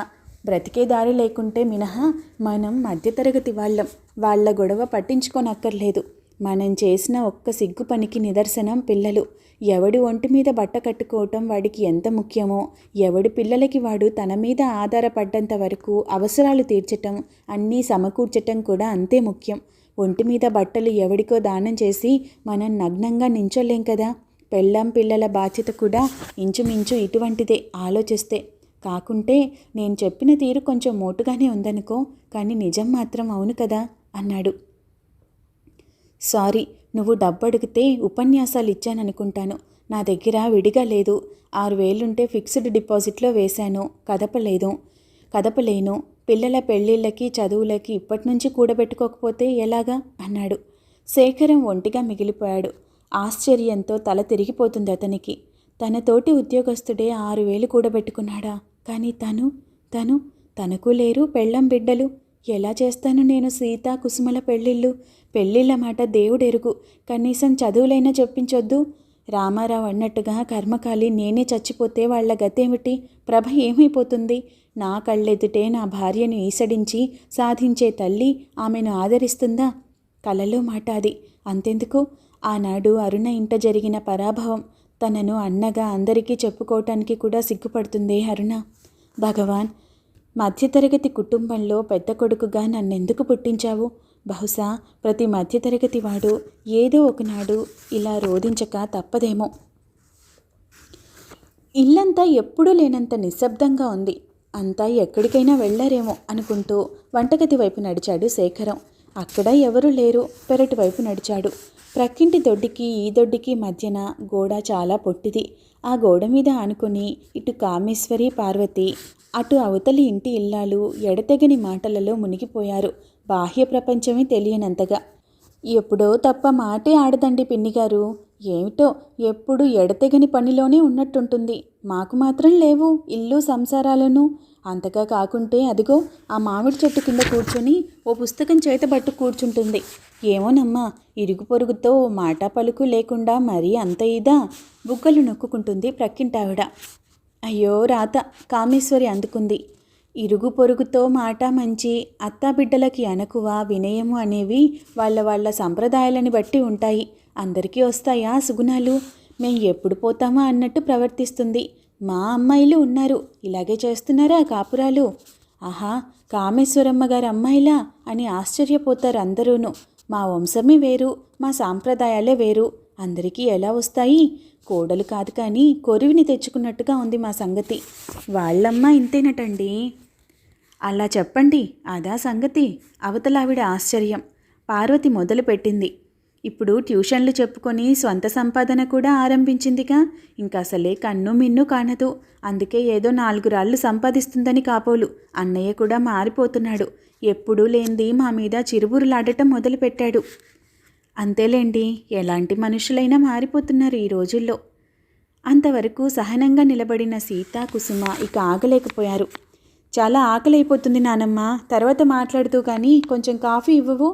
బ్రతికే దారి లేకుంటే మినహా మనం మధ్యతరగతి వాళ్ళం. వాళ్ళ గొడవ పట్టించుకోనక్కర్లేదు. మనం చేసిన ఒక్క సిగ్గు పనికి నిదర్శనం పిల్లలు. ఎవడి ఒంటి మీద బట్ట కట్టుకోవటం వాడికి ఎంత ముఖ్యమో, ఎవడి పిల్లలకి వాడు తన మీద ఆధారపడ్డంత వరకు అవసరాలు తీర్చటం, అన్నీ సమకూర్చటం కూడా అంతే ముఖ్యం. ఒంటి మీద బట్టలు ఎవడికో దానం చేసి మనం నగ్నంగా నించోలేం కదా. పెళ్ళాం పిల్లల బాధ్యత కూడా ఇంచుమించు ఇటువంటిదే ఆలోచిస్తే. కాకుంటే నేను చెప్పిన తీరు కొంచెం మోటుగానే ఉందనుకో, కానీ నిజం మాత్రం అవును కదా అన్నాడు. సారీ, నువ్వు డబ్బు అడిగితే ఉపన్యాసాలు ఇచ్చాననుకుంటాను. నా దగ్గర విడిగా లేదు. 6,000 ఫిక్స్డ్ డిపాజిట్లో వేశాను. కదపలేను. పిల్లల పెళ్ళిళ్ళకి చదువులకి ఇప్పటి నుంచి కూడబెట్టుకోకపోతే ఎలాగా అన్నాడు. శేఖరం ఒంటిగా మిగిలిపోయాడు. ఆశ్చర్యంతో తల తిరిగిపోతుంది అతనికి. తన తోటి ఉద్యోగస్తుడే 6,000 కూడబెట్టుకున్నాడా? కానీ తనకు లేరు పెళ్ళం బిడ్డలు. ఎలా చేస్తాను నేను సీత కుసుమల పెళ్ళిళ్ళ మాట దేవుడెరుగు. కనీసం చదువులైనా చెప్పించొద్దు. రామారావు అన్నట్టుగా కర్మకాలి నేనే చచ్చిపోతే వాళ్ల గతేమిటి? ప్రభ ఏమైపోతుంది? నా కళ్ళెదుటే నా భార్యను ఈసడించి సాధించే తల్లి ఆమెను ఆదరిస్తుందా? కలలో మాట అది. అంతెందుకు, ఆనాడు అరుణ ఇంట జరిగిన పరాభవం తనను అన్నగా అందరికీ చెప్పుకోవటానికి కూడా సిగ్గుపడుతుందే అరుణ. భగవాన్, మధ్యతరగతి కుటుంబంలో పెద్ద కొడుకుగా నన్నెందుకు పుట్టించావు? బహుశా ప్రతి మధ్యతరగతి వాడు ఏదో ఒకనాడు ఇలా రోధించక తప్పదేమో. ఇల్లంతా ఎప్పుడూ లేనంత నిశ్శబ్దంగా ఉంది. అంతా ఎక్కడికైనా వెళ్లారేమో అనుకుంటూ వంటగది వైపు నడిచాడు శేఖరం. అక్కడ ఎవరూ లేరు. పెరటి వైపు నడిచాడు. ప్రక్కింటి దొడ్డికి ఈ దొడ్డికి మధ్యన గోడ చాలా పొట్టిది. ఆ గోడ మీద ఆనుకుని ఇటు కామేశ్వరి, పార్వతి, అటు అవతలి ఇంటి ఇల్లాలు ఎడతెగని మాటలలో మునిగిపోయారు. బాహ్య ప్రపంచమే తెలియనంతగా. ఎప్పుడో తప్ప మాటే ఆడదండి పిన్నిగారు. ఏమిటో ఎప్పుడు ఎడతెగని పనిలోనే ఉన్నట్టుంటుంది. మాకు మాత్రం లేవు ఇల్లు సంసారాలను. అంతగా కాకుంటే అదిగో ఆ మామిడి చెట్టు కింద కూర్చొని ఓ పుస్తకం చేతబట్టు కూర్చుంటుంది. ఏమోనమ్మా, ఇరుగు పొరుగుతో మాట పలుకు లేకుండా మరీ అంత ఇదా? బుగ్గలు నొక్కుంటుంది ప్రక్కింటావిడ. అయ్యో రాత, కామేశ్వరి అందుకుంది. ఇరుగు పొరుగుతో మాట మంచి, అత్తాబిడ్డలకి అనకువ, వినయము అనేవి వాళ్ళ సంప్రదాయాలని బట్టి ఉంటాయి. అందరికీ వస్తాయా సుగుణాలు? మేం ఎప్పుడు పోతామా అన్నట్టు ప్రవర్తిస్తుంది. మా అమ్మాయిలు ఉన్నారు, ఇలాగే చేస్తున్నారా కాపురాలు? ఆహా, కామేశ్వరమ్మ గారి అమ్మాయిలా అని ఆశ్చర్యపోతారు అందరూను. మా వంశమే వేరు, మా సాంప్రదాయాలే వేరు. అందరికీ ఎలా వస్తాయి? కోడలు కాదు కానీ కొరివిని తెచ్చుకున్నట్టుగా ఉంది మా సంగతి. వాళ్ళమ్మ ఇంతేనటండి. అలా చెప్పండి, అదా సంగతి? అవతలావిడ ఆశ్చర్యం. పార్వతి మొదలుపెట్టింది. ఇప్పుడు ట్యూషన్లు చెప్పుకొని స్వంత సంపాదన కూడా ఆరంభించిందిగా. ఇంకా అసలే కన్ను మిన్ను కానదు. అందుకే ఏదో 4 రాళ్ళు సంపాదిస్తుందని కాపోలు. అన్నయ్య కూడా మారిపోతున్నాడు. ఎప్పుడూ లేనిది మా మీద చిరుబురులాడటం మొదలుపెట్టాడు. అంతేలేండి, ఎలాంటి మనుషులైనా మారిపోతున్నారు ఈ రోజుల్లో. అంతవరకు సహనంగా నిలబడిన సీత, కుసుమ ఇక ఆగలేకపోయారు. చాలా ఆకలైపోతుంది నానమ్మ, తర్వాత మాట్లాడుతూ కానీ కొంచెం కాఫీ ఇవ్వవు?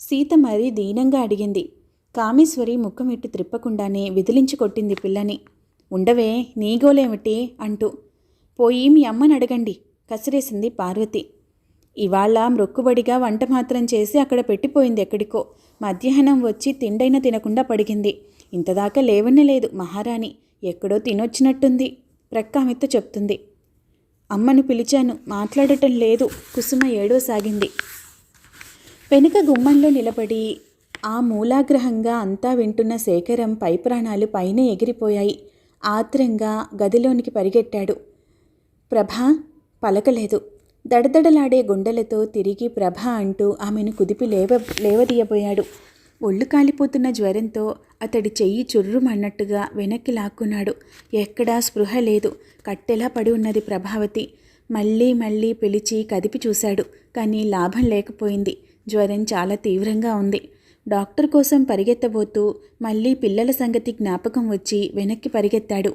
సీత మరీ దీనంగా అడిగింది. కామేశ్వరి ముఖమిట్టు త్రిప్పకుండానే విదిలించి కొట్టింది పిల్లని. ఉండవే, నీ గోలేమిటి అంటూ. పోయి మీ అమ్మని అడగండి కసిరేసింది పార్వతి. ఇవాళ మ్రొక్కుబడిగా వంట మాత్రం చేసి అక్కడ పెట్టిపోయింది ఎక్కడికో. మధ్యాహ్నం వచ్చి తిండైనా తినకుండా పడిగింది. ఇంతదాకా లేవనే లేదు మహారాణి. ఎక్కడో తినొచ్చినట్టుంది ప్రక్కామెత్తో చెప్తుంది. అమ్మను పిలిచాను, మాట్లాడటం లేదు. కుసుమ ఏడవసాగింది. వెనుక గుమ్మంలో నిలబడి ఆ మూలాగ్రహంగా అంతా వింటున్న శేఖరం పై ప్రాణాలు పైనే ఎగిరిపోయాయి. ఆత్రంగా గదిలోనికి పరిగెట్టాడు. ప్రభా పలకలేదు. దడదడలాడే గుండెలతో తిరిగి ప్రభ అంటూ ఆమెను కుదిపి లేవదీయబోయాడు. ఒళ్ళు కాలిపోతున్న జ్వరంతో అతడి చెయ్యి చుర్రుమన్నట్టుగా వెనక్కి లాక్కున్నాడు. ఎక్కడా స్పృహ లేదు. కట్టెలా పడి ఉన్నది ప్రభావతి. మళ్ళీ పిలిచి కదిపి చూశాడు. కానీ లాభం లేకపోయింది. జ్వరం చాలా తీవ్రంగా ఉంది. డాక్టర్ కోసం పరిగెత్తబోతూ మళ్ళీ పిల్లల సంగతి జ్ఞాపకం వచ్చి వెనక్కి పరిగెత్తాడు.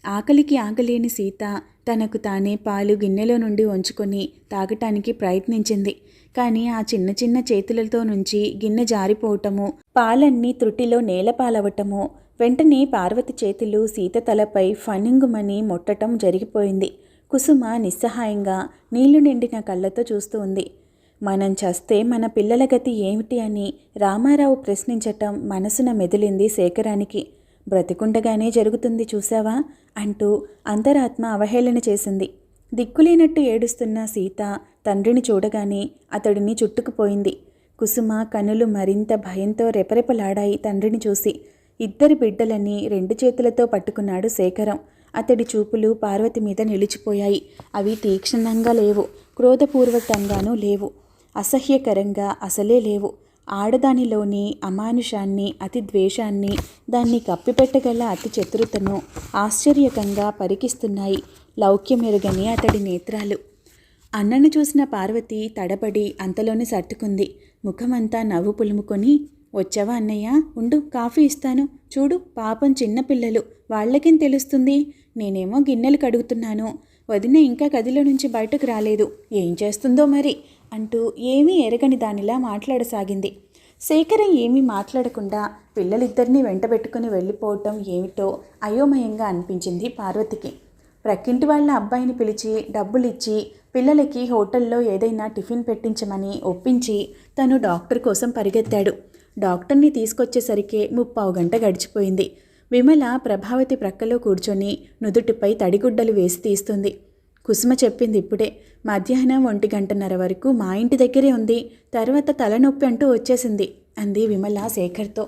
ఆకలికి ఆగలేని సీత తనకు తానే పాలు గిన్నెలో నుండి వంచుకొని తాగటానికి ప్రయత్నించింది. కానీ ఆ చిన్న చేతులతో నుంచి గిన్నె జారిపోవటము, పాలన్నీ త్రుటిలో నేలపాలవటము, వెంటనే పార్వతి చేతులు సీత తలపై ఫనింగుమని మొట్టటం జరిగిపోయింది. కుసుమ నిస్సహాయంగా నీళ్లు నిండిన కళ్ళతో చూస్తూ ఉంది. మనం చస్తే మన పిల్లల గతి ఏమిటి అని రామారావు ప్రశ్నించటం మనసున మెదిలింది శేఖరానికి. బ్రతికుండగానే జరుగుతుంది చూసావా అంటూ అంతరాత్మ అవహేళన చేసింది. దిక్కులేనట్టు ఏడుస్తున్న సీత తండ్రిని చూడగానే అతడిని చుట్టుకుపోయింది. కుసుమ కనులు మరింత భయంతో రెపరెపలాడాయి తండ్రిని చూసి. ఇద్దరి బిడ్డలని రెండు చేతులతో పట్టుకున్నాడు శేఖరం. అతడి చూపులు పార్వతి మీద నిలిచిపోయాయి. అవి తీక్షణంగా లేవు, క్రోధపూర్వకంగానూ లేవు, అసహ్యకరంగా అసలే లేవు. ఆడదానిలోని అమానుషాన్ని, అతి ద్వేషాన్ని, దాన్ని కప్పిపెట్టగల అతి చతురతను ఆశ్చర్యకంగా పరికిస్తున్నాయి లౌక్యమెరుగని అతడి నేత్రాలు. అన్నను చూసిన పార్వతి తడబడి అంతలోనే సర్దుకుంది. ముఖమంతా నవ్వు పులుముకొని, వచ్చావా అన్నయ్య, ఉండు కాఫీ ఇస్తాను, చూడు పాపం చిన్నపిల్లలు, వాళ్ళకేం తెలుస్తుంది, నేనేమో గిన్నెలు కడుగుతున్నాను, వదిన ఇంకా గదిలో నుంచి బయటకు రాలేదు, ఏం చేస్తుందో మరి అంటూ ఏమీ ఎరగని దానిలా మాట్లాడసాగింది. శేఖరం ఏమీ మాట్లాడకుండా పిల్లలిద్దరినీ వెంటబెట్టుకుని వెళ్ళిపోవటం ఏమిటో అయోమయంగా అనిపించింది పార్వతికి. ప్రక్కింటి వాళ్ళ అబ్బాయిని పిలిచి డబ్బులిచ్చి పిల్లలకి హోటల్లో ఏదైనా టిఫిన్ పెట్టించమని ఒప్పించి తను డాక్టర్ కోసం పరిగెత్తాడు. డాక్టర్ని తీసుకొచ్చేసరికి 30 గంట గడిచిపోయింది. విమల ప్రభావతి ప్రక్కలో కూర్చొని నుదుటిపై తడిగుడ్డలు వేసి తీస్తుంది. కుసుమ చెప్పింది ఇప్పుడే, మధ్యాహ్నం 1:30 వరకు మా ఇంటి దగ్గరే ఉంది, తర్వాత తలనొప్పి అంటూ వచ్చేసింది అంది విమల శేఖర్తో.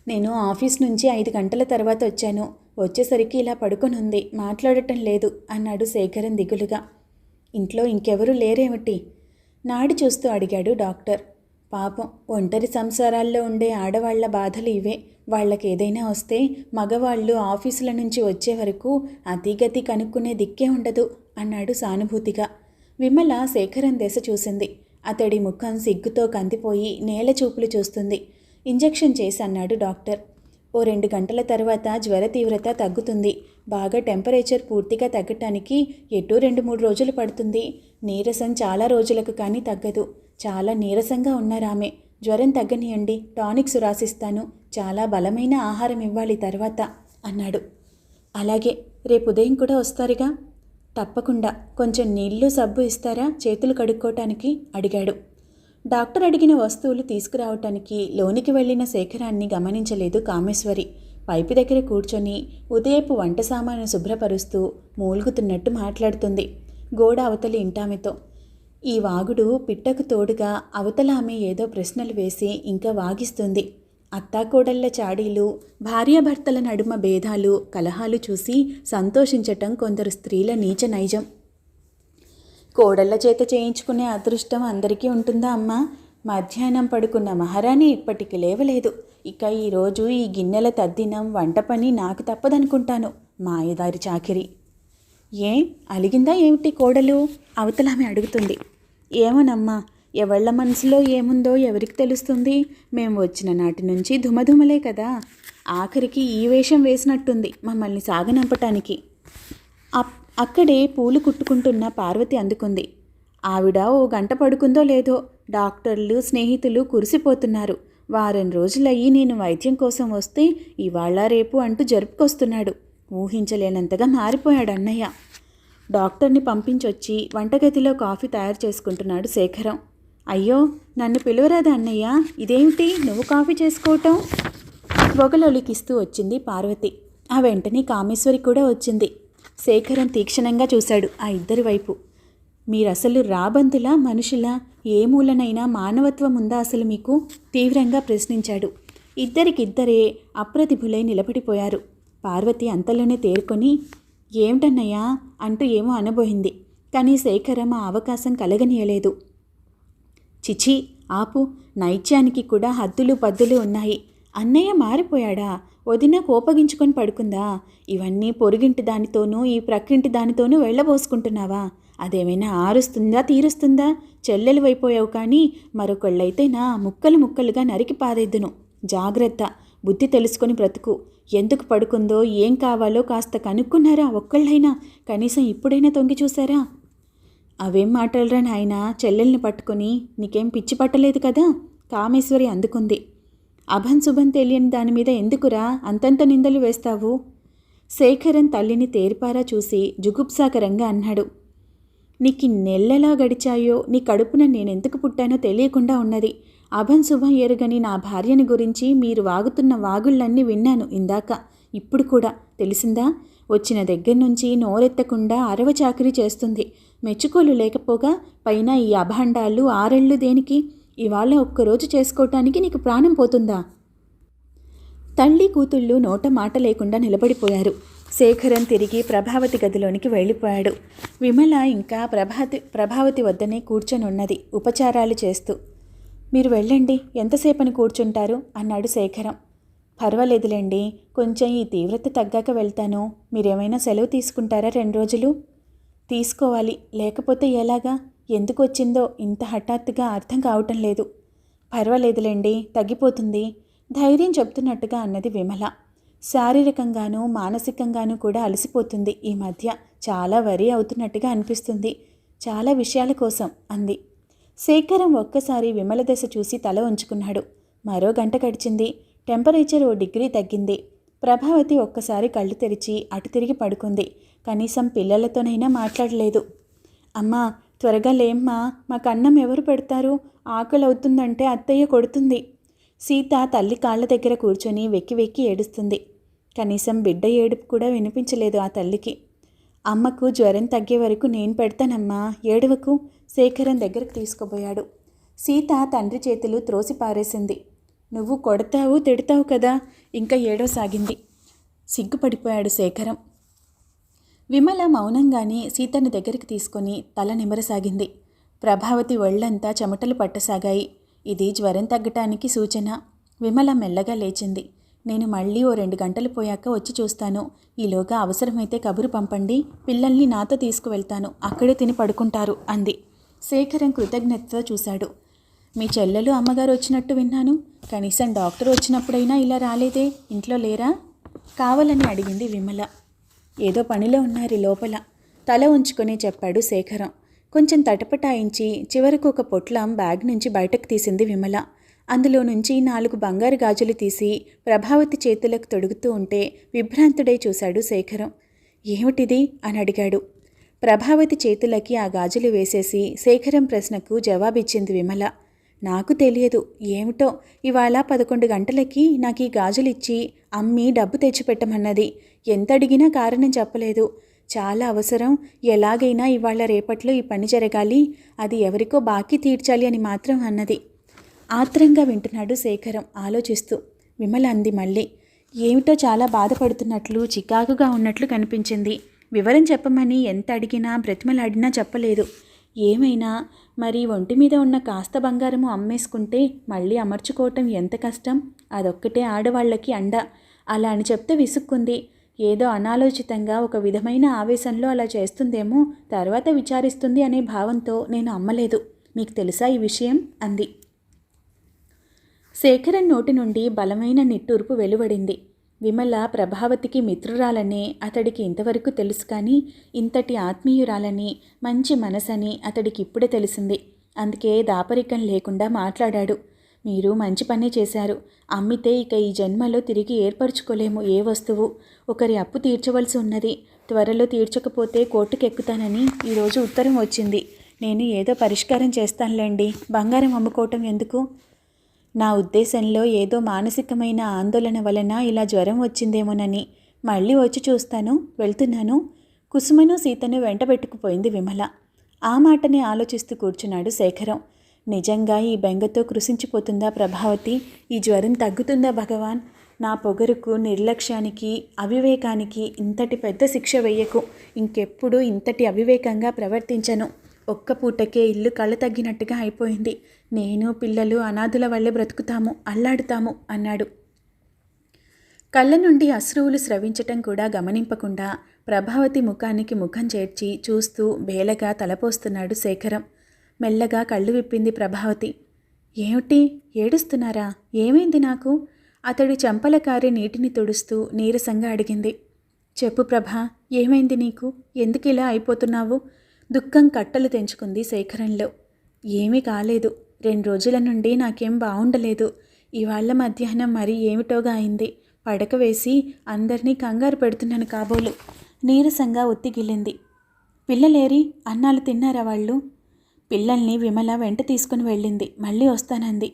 నేను ఆఫీస్ నుంచి 5 గంటల తర్వాత వచ్చాను, వచ్చేసరికి ఇలా పడుకొని ఉంది, మాట్లాడటం లేదు అన్నాడు శేఖరన్ దిగులుగా. ఇంట్లో ఇంకెవరూ లేరేమిటి నాడి చూస్తూ అడిగాడు డాక్టర్. పాపం ఒంటరి సంసారాల్లో ఉండే ఆడవాళ్ల బాధలు ఇవే. వాళ్ళకి ఏదైనా వస్తే మగవాళ్ళు ఆఫీసుల నుంచి వచ్చే వరకు అతిగతి కనుక్కునే దిక్కే ఉండదు అన్నాడు సానుభూతిగా. విమల శేఖరన్ దశ చూసింది. అతడి ముఖం సిగ్గుతో కందిపోయి నేల చూపులు చూస్తుంది. ఇంజెక్షన్ చేసి అన్నాడు డాక్టర్. ఓ 2 గంటల తర్వాత జ్వర తీవ్రత తగ్గుతుంది. బాగా టెంపరేచర్ పూర్తిగా తగ్గటానికి ఎటూ 2-3 రోజులు పడుతుంది. నీరసం చాలా రోజులకు కానీ తగ్గదు. చాలా నీరసంగా ఉన్నారామె. జ్వరం తగ్గనియండి, టానిక్స్ రాసిస్తాను, చాలా బలమైన ఆహారం ఇవ్వాలి తర్వాత అన్నాడు. అలాగే, రేపు ఉదయం కూడా వస్తారుగా? తప్పకుండా. కొంచెం నీళ్లు సబ్బు ఇస్తారా చేతులు కడుక్కోవటానికి అడిగాడు. డాక్టర్ అడిగిన వస్తువులు తీసుకురావటానికి లోనికి వెళ్లిన శేఖరాన్ని గమనించలేదు కామేశ్వరి. పైపు దగ్గర కూర్చొని ఉదయపు వంట సామాను శుభ్రపరుస్తూ మూలుగుతున్నట్టు మాట్లాడుతుంది గోడ అవతలి ఇంటామెతో. ఈ వాగుడు పిట్టకు తోడుగా అవతల ఆమె ఏదో ప్రశ్నలు వేసి ఇంకా వాగిస్తుంది. అత్తాకోడళ్ల చాడీలు, భార్యాభర్తల నడుమ భేదాలు, కలహాలు చూసి సంతోషించటం కొందరు స్త్రీల నీచ నైజం. కోడళ్ల చేత చేయించుకునే అదృష్టం అందరికీ ఉంటుందా అమ్మా? మధ్యాహ్నం పడుకున్న మహారాణి ఇప్పటికి లేవలేదు. ఇక ఈరోజు ఈ గిన్నెల తద్దినం వంట పని నాకు తప్పదనుకుంటాను. మాయదారి చాకిరి. అలిగిందా ఏమిటి కోడలు? అవతలామె అడుగుతుంది. ఏమోనమ్మా, ఎవళ్ల మనసులో ఏముందో ఎవరికి తెలుస్తుంది? మేము వచ్చిన నాటి నుంచి ధుమధుమలే కదా. ఆఖరికి ఈ వేషం వేసినట్టుంది మమ్మల్ని సాగనంపటానికి. అక్కడే పూలు కుట్టుకుంటున్న పార్వతి అందుకుంది. ఆవిడ ఓ గంట పడుకుందో లేదో, డాక్టర్లు స్నేహితులు కురిసిపోతున్నారు. వారం రోజులయ్యి నేను వైద్యం కోసం వస్తే ఇవాళ రేపు అంటూ జరుపుకొస్తున్నాడు. ఊహించలేనంతగా మారిపోయాడు అన్నయ్య. డాక్టర్ని పంపించొచ్చి వంటగదిలో కాఫీ తయారు చేసుకుంటున్నాడు శేఖరం. అయ్యో, నన్ను పిలువరాదా అన్నయ్య? ఇదేమిటి నువ్వు కాఫీ చేసుకోవటం? పొగలొలికిస్తూ వచ్చింది పార్వతి. ఆ వెంటనే కామేశ్వరి కూడా వచ్చింది. శేఖరం తీక్షణంగా చూశాడు ఆ ఇద్దరి వైపు. మీరసలు రాబందులా మనుషులా? ఏ మూలనైనా మానవత్వం ఉందా అసలు మీకు? తీవ్రంగా ప్రశ్నించాడు. ఇద్దరికిద్దరే అప్రతిభులై నిలబడిపోయారు. పార్వతి అంతలోనే తేరుకొని ఏమిటన్నయ్యా అంటూ ఏమో అనబోయింది. కానీ శేఖరం ఆ అవకాశం కలగనీయలేదు. చిచి ఆపు, నైత్యానికి కూడా హద్దులు పద్దులు ఉన్నాయి. అన్నయ్య మారిపోయాడా? వదిన కోపగించుకొని పడుకుందా? ఇవన్నీ పొరుగింటి దానితోనూ ఈ ప్రక్కింటి దానితోనూ వెళ్ళబోసుకుంటున్నావా? అదేమైనా ఆరుస్తుందా తీరుస్తుందా? చెల్లెలు అయిపోయావు కానీ మరొకళ్ళైతే నా ముక్కలు ముక్కలుగా నరికి పారేద్దును. జాగ్రత్త, బుద్ధి తెలుసుకొని బ్రతుకు. ఎందుకు పడుకుందో ఏం కావాలో కాస్త కనుక్కున్నారా ఒక్కళ్ళైనా? కనీసం ఇప్పుడైనా తొంగి చూసారా? అవేం మాటలరా నాయనా, చెల్లెల్ని పట్టుకొని నీకేం పిచ్చి పట్టలేదు కదా? కామేశ్వరి అందుకుంది. అభంశుభం తెలియని దాని మీద ఎందుకురా అంతంత నిందలు వేస్తావు? శేఖరన్ తల్లిని తేరిపారా చూసి జుగుప్సాకరంగా అన్నాడు. నీకు నెలెలా గడిచాయో, నీ కడుపున నేనెందుకు పుట్టానో తెలియకుండా ఉన్నది. అభం శుభం ఎరుగని నా భార్యని గురించి మీరు వాగుతున్న వాగుళ్ళన్నీ విన్నాను ఇందాక. ఇప్పుడు కూడా తెలిసిందా? వచ్చిన దగ్గర నుంచి నోరెత్తకుండా అరవచాకిరి చేస్తుంది. మెచ్చుకోలు లేకపోగా పైన ఈ అభాండాలు ఆరెళ్ళు దేనికి? ఇవాళ ఒక్కరోజు చేసుకోవటానికి నీకు ప్రాణం పోతుందా? తల్లి కూతుళ్ళు నోట మాట లేకుండా నిలబడిపోయారు. శేఖరం తిరిగి ప్రభావతి గదిలోనికి వెళ్ళిపోయాడు. విమల ఇంకా ప్రభావతి వద్దనే కూర్చొనున్నది ఉపచారాలు చేస్తూ. మీరు వెళ్ళండి, ఎంతసేపని కూర్చుంటారు అన్నాడు శేఖరం. పర్వాలేదులేండి, కొంచెం ఈ తీవ్రత తగ్గాక వెళ్తాను. మీరేమైనా సెలవు తీసుకుంటారా 2 రోజులు? తీసుకోవాలి, లేకపోతే ఎలాగా? ఎందుకు వచ్చిందో ఇంత హఠాత్తుగా అర్థం కావటం లేదు. పర్వాలేదులేండి, తగ్గిపోతుంది ధైర్యం చెప్తున్నట్టుగా అన్నది విమల. శారీరకంగానూ మానసికంగానూ కూడా అలసిపోతుంది. ఈ మధ్య చాలా వరి అవుతున్నట్టుగా అనిపిస్తుంది, చాలా విషయాల కోసం అంది. శేఖరం ఒక్కసారి విమల దశ చూసి తల ఉంచుకున్నాడు. మరో గంట గడిచింది. టెంపరేచర్ 1 డిగ్రీ తగ్గింది. ప్రభావతి ఒక్కసారి కళ్ళు తెరిచి అటు తిరిగి పడుకుంది. కనీసం పిల్లలతోనైనా మాట్లాడలేదు. అమ్మా, త్వరగా లేమ్మా, మాకు అన్నం ఎవరు పెడతారు? ఆకలి అవుతుందంటే అత్తయ్య కొడుతుంది. సీత తల్లి కాళ్ళ దగ్గర కూర్చొని వెక్కి వెక్కి ఏడుస్తుంది. కనీసం బిడ్డ ఏడుపు కూడా వినిపించలేదు ఆ తల్లికి. అమ్మకు జ్వరం తగ్గే వరకు నేను పెడతానమ్మా, ఏడవకు. శేఖరం దగ్గరకు తీసుకుపోయాడు. సీత తండ్రి చేతులు త్రోసి పారేసింది. నువ్వు కొడతావు తిడతావు కదా, ఇంకా ఏడవసాగింది. సిగ్గుపడిపోయాడు శేఖరం. విమల మౌనంగానే సీతను దగ్గరికి తీసుకొని తల నిమరసాగింది. ప్రభావతి ఒళ్ళంతా చెమటలు పట్టసాగాయి. ఇది జ్వరం తగ్గటానికి సూచన. విమల మెల్లగా లేచింది. నేను మళ్ళీ 2 గంటలు పోయాక వచ్చి చూస్తాను. ఈలోగా అవసరమైతే కబురు పంపండి, పిల్లల్ని నాతో తీసుకువెళ్తాను, అక్కడే తిని పడుకుంటారు అంది. శేఖరం కృతజ్ఞతతో చూశాడు. మీ చెల్లెలు అమ్మగారు వచ్చినట్టు విన్నాను. కనీసం డాక్టర్ వచ్చినప్పుడైనా ఇలా రాలేదే, ఇంట్లో లేరా? కావాలని అడిగింది విమల. ఏదో పనిలో ఉన్నారు లోపల, తల ఉంచుకొని చెప్పాడు శేఖరం. కొంచెం తటపటాయించి చివరకు ఒక పొట్లం బ్యాగ్ నుంచి బయటకు తీసింది విమల. అందులో నుంచి 4 బంగారు గాజులు తీసి ప్రభావతి చేతులకు తొడుగుతూ ఉంటే విభ్రాంతుడై చూశాడు శేఖరం. ఏమిటిది అని అడిగాడు. ప్రభావతి చేతులకి ఆ గాజులు వేసేసి శేఖరం ప్రశ్నకు జవాబిచ్చింది విమల. నాకు తెలియదు, ఏమిటో ఇవాళ 11 గంటలకి నాకు ఈ గాజులిచ్చి అమ్మి డబ్బు తెచ్చిపెట్టమన్నది. ఎంత అడిగినా కారణం చెప్పలేదు. చాలా అవసరం, ఎలాగైనా ఇవాళ రేపట్లో ఈ పని జరగాలి, అది ఎవరికో బాకీ తీర్చాలి అని మాత్రం అన్నది. ఆత్రంగా వింటున్నాడు శేఖరం ఆలోచిస్తూ. విమల అంది మళ్ళీ. ఏమిటో చాలా బాధపడుతున్నట్లు చికాకుగా ఉన్నట్లు కనిపించింది. వివరం చెప్పమని ఎంత అడిగినా బ్రతిమలాడినా చెప్పలేదు. ఏమైనా మరి ఒంటి మీద ఉన్న కాస్త బంగారము అమ్మేసుకుంటే మళ్ళీ అమర్చుకోవటం ఎంత కష్టం, అదొక్కటే ఆడవాళ్ళకి అండ. అలా అని చెప్తే విసుక్కుంది. ఏదో అనాలోచితంగా ఒక విధమైన ఆవేశంలో అలా చేస్తుందేమో, తర్వాత విచారిస్తుంది అనే భావంతో నేను అమ్మలేదు. మీకు తెలుసా ఈ విషయం అంది. శేఖరన్ నోటి నుండి బలమైన నిట్టూర్పు వెలువడింది. విమల ప్రభావతికి మిత్రురాలనే అతడికి ఇంతవరకు తెలుసు, కానీ ఇంతటి ఆత్మీయురాలని మంచి మనసని అతడికి ఇప్పుడే తెలిసింది. అందుకే దాపరికం లేకుండా మాట్లాడాడు. మీరు మంచి పనే చేశారు. అమ్మితే ఇక ఈ జన్మలో తిరిగి ఏర్పరచుకోలేము ఏ వస్తువు. ఒకరి అప్పు తీర్చవలసి ఉన్నది. త్వరలో తీర్చకపోతే కోర్టుకెక్కుతానని ఈరోజు ఉత్తరం వచ్చింది. నేను ఏదో పరిష్కారం చేస్తానులేండి, బంగారం అమ్ముకోవటం ఎందుకు? నా ఉద్దేశంలో ఏదో మానసికమైన ఆందోళన వలన ఇలా జ్వరం వచ్చిందేమోనని. మళ్ళీ వచ్చి చూస్తాను, వెళ్తున్నాను. కుసుమను సీతను వెంటబెట్టుకుపోయింది విమల. ఆ మాటనే ఆలోచిస్తూ కూర్చున్నాడు శేఖరం. నిజంగా ఈ బెంగతో కృషించిపోతుందా ప్రభావతి? ఈ జ్వరం తగ్గుతుందా భగవాన్? నా పొగరుకు, నిర్లక్ష్యానికి, అవివేకానికి ఇంతటి పెద్ద శిక్ష వెయ్యకు. ఇంకెప్పుడు ఇంతటి అవివేకంగా ప్రవర్తించను. ఒక్క పూటకే ఇల్లు కళ్ళ తగ్గినట్టుగా అయిపోయింది. నేను పిల్లలు అనాథుల వల్లే బ్రతుకుతాము, అల్లాడుతాము అన్నాడు. కళ్ళ నుండి అశ్రువులు స్రవించటం కూడా గమనింపకుండా ప్రభావతి ముఖానికి ముఖం చేర్చి చూస్తూ బేలగా తలపోస్తున్నాడు శేఖరం. మెల్లగా కళ్ళు విప్పింది ప్రభావతి. ఏమిటి, ఏడుస్తున్నారా? ఏమైంది నాకు? అతడి చెంపల కారే నీటిని తుడుస్తూ నీరసంగా అడిగింది. చెప్పు ప్రభా, ఏమైంది నీకు? ఎందుకు ఇలా అయిపోతున్నావు? దుఃఖం కట్టలు తెంచుకుంది శేఖరంలో. ఏమీ కాలేదు. 2 రోజుల నుండి నాకేం బాగుండలేదు. ఇవాళ మధ్యాహ్నం మరి ఏమిటోగా అయింది. పడక వేసి అందరినీ కంగారు పెడుతున్నాను కాబోలు. నీరసంగా ఒత్తిగిల్లింది. పిల్లలేరి? అన్నాలు తిన్నారా వాళ్ళు? పిల్లల్ని విమల వెంట తీసుకుని వెళ్ళింది. మళ్ళీ వస్తానంది.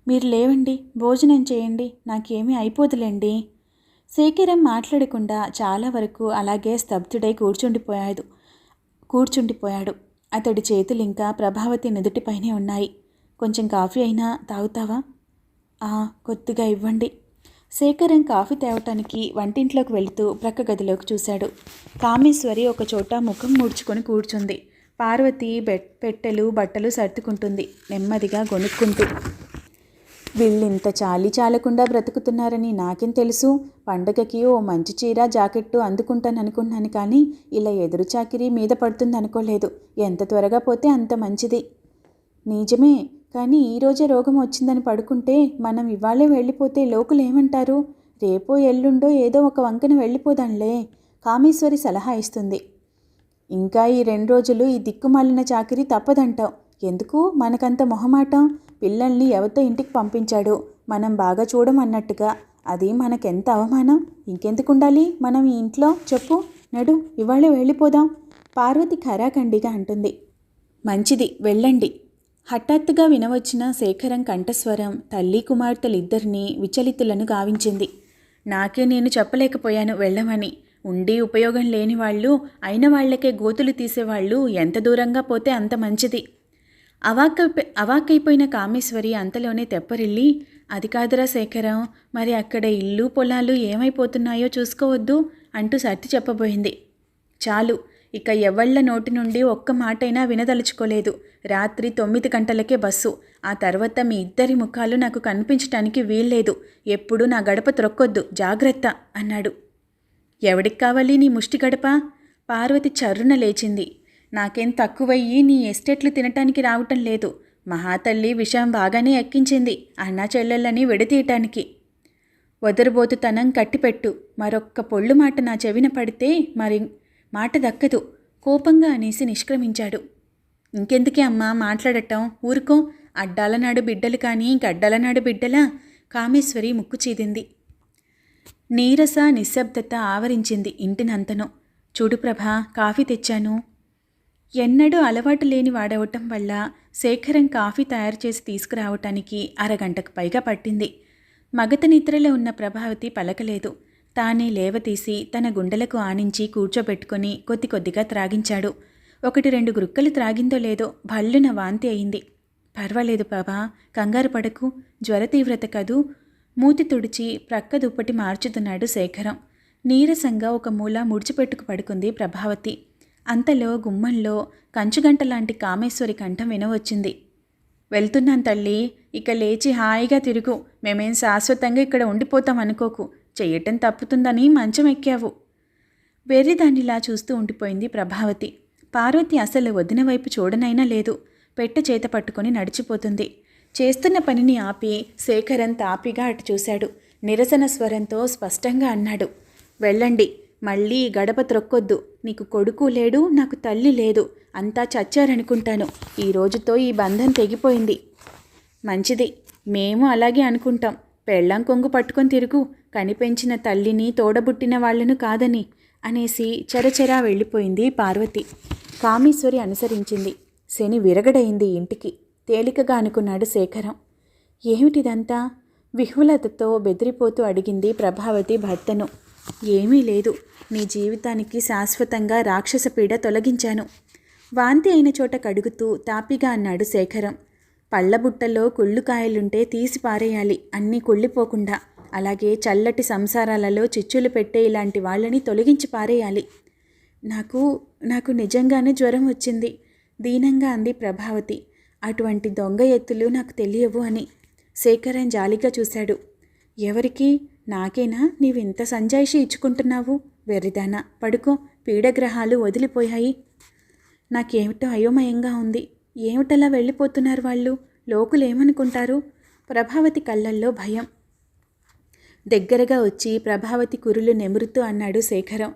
మీరు లేవండి, భోజనం చేయండి, నాకేమీ అయిపోదులేండి. శేఖరం మాట్లాడకుండా చాలా వరకు అలాగే స్తబ్దుడై కూర్చుండిపోయాడు. అతడి చేతులు ఇంకా ప్రభావతి నుదుటిపైనే ఉన్నాయి. కొంచెం కాఫీ అయినా తాగుతావా? కొద్దిగా ఇవ్వండి. శేఖరం కాఫీ తేవటానికి వంటింట్లోకి వెళుతూ ప్రక్క గదిలోకి చూశాడు. కామేశ్వరి ఒకచోట ముఖం ముడుచుకొని కూర్చుంది. పార్వతి పెట్టెలు బట్టలు సర్దుకుంటుంది, నెమ్మదిగా గొనుక్కుంటూ. వీళ్ళింత చాలీ చాలకుండా బ్రతుకుతున్నారని నాకేం తెలుసు? పండగకి ఓ మంచి చీర జాకెట్టు అందుకుంటాననుకున్నాను, కానీ ఇలా ఎదురు చాకిరీ మీద పడుతుంది అనుకోలేదు. ఎంత త్వరగా పోతే అంత మంచిది. నిజమే, కానీ ఈరోజే రోగం వచ్చిందని పడుకుంటే మనం ఇవాళే వెళ్ళిపోతే లోకులు ఏమంటారు? రేపో ఎల్లుండో ఏదో ఒక వంకన వెళ్ళిపోదాంలే, కామేశ్వరి సలహా ఇస్తుంది. ఇంకా ఈ 2 రోజులు ఈ దిక్కుమాలిన చాకిరీ తప్పదంటావు. ఎందుకు మనకంత మొహమాటం? పిల్లల్ని ఎవరితో ఇంటికి పంపించాడు, మనం బాగా చూడమన్నట్టుగా. అది మనకెంత అవమానం. ఇంకెందుకుండాలి మనం ఈ ఇంట్లో? చెప్పు, నడు, ఇవాళే వెళ్ళిపోదాం, పార్వతి ఖరాఖండిగా అంటుంది. మంచిది, వెళ్ళండి. హఠాత్తుగా వినవచ్చిన శేఖరం కంఠస్వరం తల్లి కుమార్తెలిద్దరినీ విచలితులను గావించింది. నాకే నేను చెప్పలేకపోయాను వెళ్ళమని. ఉండి ఉపయోగం లేని వాళ్ళు, అయిన వాళ్లకే గోతులు తీసేవాళ్ళు ఎంత దూరంగా పోతే అంత మంచిది. అవాక్కైపోయిన కామేశ్వరి అంతలోనే తెప్పరిల్లి, అది కాదురా శేఖరం, మరి అక్కడ ఇల్లు పొలాలు ఏమైపోతున్నాయో చూసుకోవద్దు అంటూ సర్ది చెప్పబోయింది. చాలు, ఇక ఎవళ్ల నోటి నుండి ఒక్క మాటైనా వినదలుచుకోలేదు. రాత్రి 9 గంటలకే బస్సు. ఆ తర్వాత మీ ఇద్దరి ముఖాలు నాకు కనిపించటానికి వీల్లేదు. ఎప్పుడూ నా గడప త్రొక్కొద్దు, జాగ్రత్త అన్నాడు. ఎవడికి కావాలి నీ ముష్టి గడప? పార్వతి చర్రున లేచింది. నాకేం తక్కువయ్యి నీ ఎస్టేట్లు తినటానికి రావటం లేదు. మహాతల్లి విషయం బాగానే ఎక్కించింది, అన్నా చెల్లెళ్ళని విడతీయటానికి. వదరుబోతుతనం కట్టిపెట్టు. మరొక్క పొళ్ళు మాట నా చెవిన పడితే మరి మాట దక్కదు, కోపంగా అనేసి నిష్క్రమించాడు. ఇంకెందుకే అమ్మా మాట్లాడటం, ఊరుకో. అడ్డాలనాడు బిడ్డలు కానీ గడ్డలనాడు బిడ్డలా? కామేశ్వరి ముక్కు చీదింది. నీరస నిశ్శబ్దత ఆవరించింది ఇంటినంతను. చూడు ప్రభా, కాఫీ తెచ్చాను. ఎన్నడూ అలవాటు లేని వాడవటం వల్ల శేఖరం కాఫీ తయారు చేసి తీసుకురావటానికి అరగంటకు పైగా పట్టింది. మగత నిద్రలో ఉన్న ప్రభావతి పలకలేదు. తానే లేవతీసి తన గుండెలకు ఆనించి కూర్చోబెట్టుకుని కొద్ది కొద్దిగా త్రాగించాడు. 1-2 గురుక్కలు త్రాగిందో లేదో భల్లున వాంతి అయింది. పర్వాలేదు బాబా, కంగారు పడకు, జ్వర తీవ్రత కదూ. మూతి తుడిచి ప్రక్క దుప్పటి మార్చుతున్నాడు శేఖరం. నీరసంగా ఒక మూల ముడిచిపెట్టుకు పడుకుంది ప్రభావతి. అంతలో గుమ్మంలో కంచుగంటలాంటి కామేశ్వరి కంఠం వినవచ్చింది. వెళ్తున్నాను తల్లి, ఇక లేచి హాయిగా తిరుగు. మేమేం శాశ్వతంగా ఇక్కడ ఉండిపోతాం అనుకోకు. చెయ్యటం తప్పుతుందని మంచం ఎక్కావు. వెర్రిదానిలా చూస్తూ ఉండిపోయింది ప్రభావతి. పార్వతి అసలు వదిన వైపు చూడనైనా లేదు. పెట్టె చేత పట్టుకొని నడిచిపోతుంది. చేస్తున్న పనిని ఆపి శేఖరం తాపిగా అటు చూశాడు. నిరసన స్వరంతో స్పష్టంగా అన్నాడు, వెళ్ళండి, మళ్ళీ గడప త్రొక్కొద్దు. నీకు కొడుకు లేడు, నాకు తల్లి లేదు, అంతా చచ్చారనుకుంటాను. ఈ రోజుతో ఈ బంధం తెగిపోయింది. మంచిది, మేము అలాగే అనుకుంటాం. పెళ్ళాం కొంగు పట్టుకొని తిరుగు, కనిపెంచిన తల్లిని తోడబుట్టిన వాళ్లను కాదని అనేసి చరచరా వెళ్ళిపోయింది పార్వతి. కామేశ్వరి అనుసరించింది. శని విరగడైంది ఇంటికి, తేలికగా అనుకున్నాడు శేఖరం. ఏమిటిదంతా? విహ్వలతతో బెదిరిపోతూ అడిగింది ప్రభావతి భర్తను. ఏమీ లేదు, నీ జీవితానికి శాశ్వతంగా రాక్షస పీడ తొలగించాను. వాంతి అయిన చోట కడుగుతూ తాపిగా అన్నాడు శేఖరం. పళ్ళబుట్టలో కుళ్ళుకాయలుంటే తీసి పారేయాలి, అన్నీ కుళ్ళిపోకుండా. అలాగే చల్లటి సంసారాలలో చిచ్చులు పెట్టే ఇలాంటి వాళ్ళని తొలగించి పారేయాలి. నాకు నిజంగానే జ్వరం వచ్చింది, దీనంగా అంది ప్రభావతి. అటువంటి దొంగ ఎత్తులు నాకు తెలియవు అని. శేఖరం జాలిగా చూశాడు. ఎవరికి? నాకేనా నీవింత సంజాయిషి ఇచ్చుకుంటున్నావు? వెర్రిదానా, పడుకో, పీడగ్రహాలు వదిలిపోయాయి. నాకేమిటో అయోమయంగా ఉంది. ఏమిటలా వెళ్ళిపోతున్నారు వాళ్ళు? లోకులేమనుకుంటారు? ప్రభావతి కళ్ళల్లో భయం. దగ్గరగా వచ్చి ప్రభావతి కురులు నెమురుతూ అన్నాడు శేఖరం.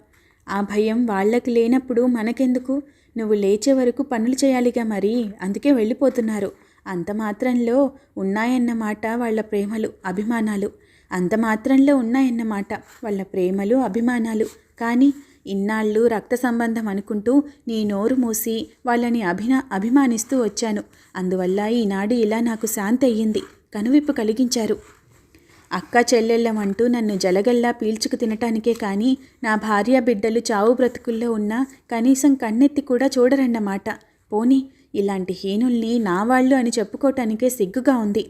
ఆ భయం వాళ్లకు లేనప్పుడు మనకెందుకు? నువ్వు లేచే వరకు పనులు చేయాలిగా మరి, అందుకే వెళ్ళిపోతున్నారు. అంత మాత్రంలో ఉన్నాయన్నమాట వాళ్ళ ప్రేమలు అభిమానాలు. అంత మాత్రంలో ఉన్నాయన్నమాట వాళ్ళ ప్రేమలు అభిమానాలు. కానీ ఇన్నాళ్ళు రక్త సంబంధం అనుకుంటూ నీ నోరు మూసి వాళ్ళని అభిమానిస్తూ వచ్చాను. అందువల్ల ఈనాడు ఇలా నాకు శాంతి అయ్యింది, కనువిప్పు కలిగించారు. అక్క చెల్లెళ్ళమంటూ నన్ను జలగల్లా పీల్చుకు తినటానికే కానీ నా భార్య బిడ్డలు చావు బ్రతుకుల్లో ఉన్నా కనీసం కన్నెత్తి కూడా చూడరన్నమాట. పోనీ ఇలాంటి హీనుల్ని నా వాళ్ళు అని చెప్పుకోవటానికే సిగ్గుగా ఉంది.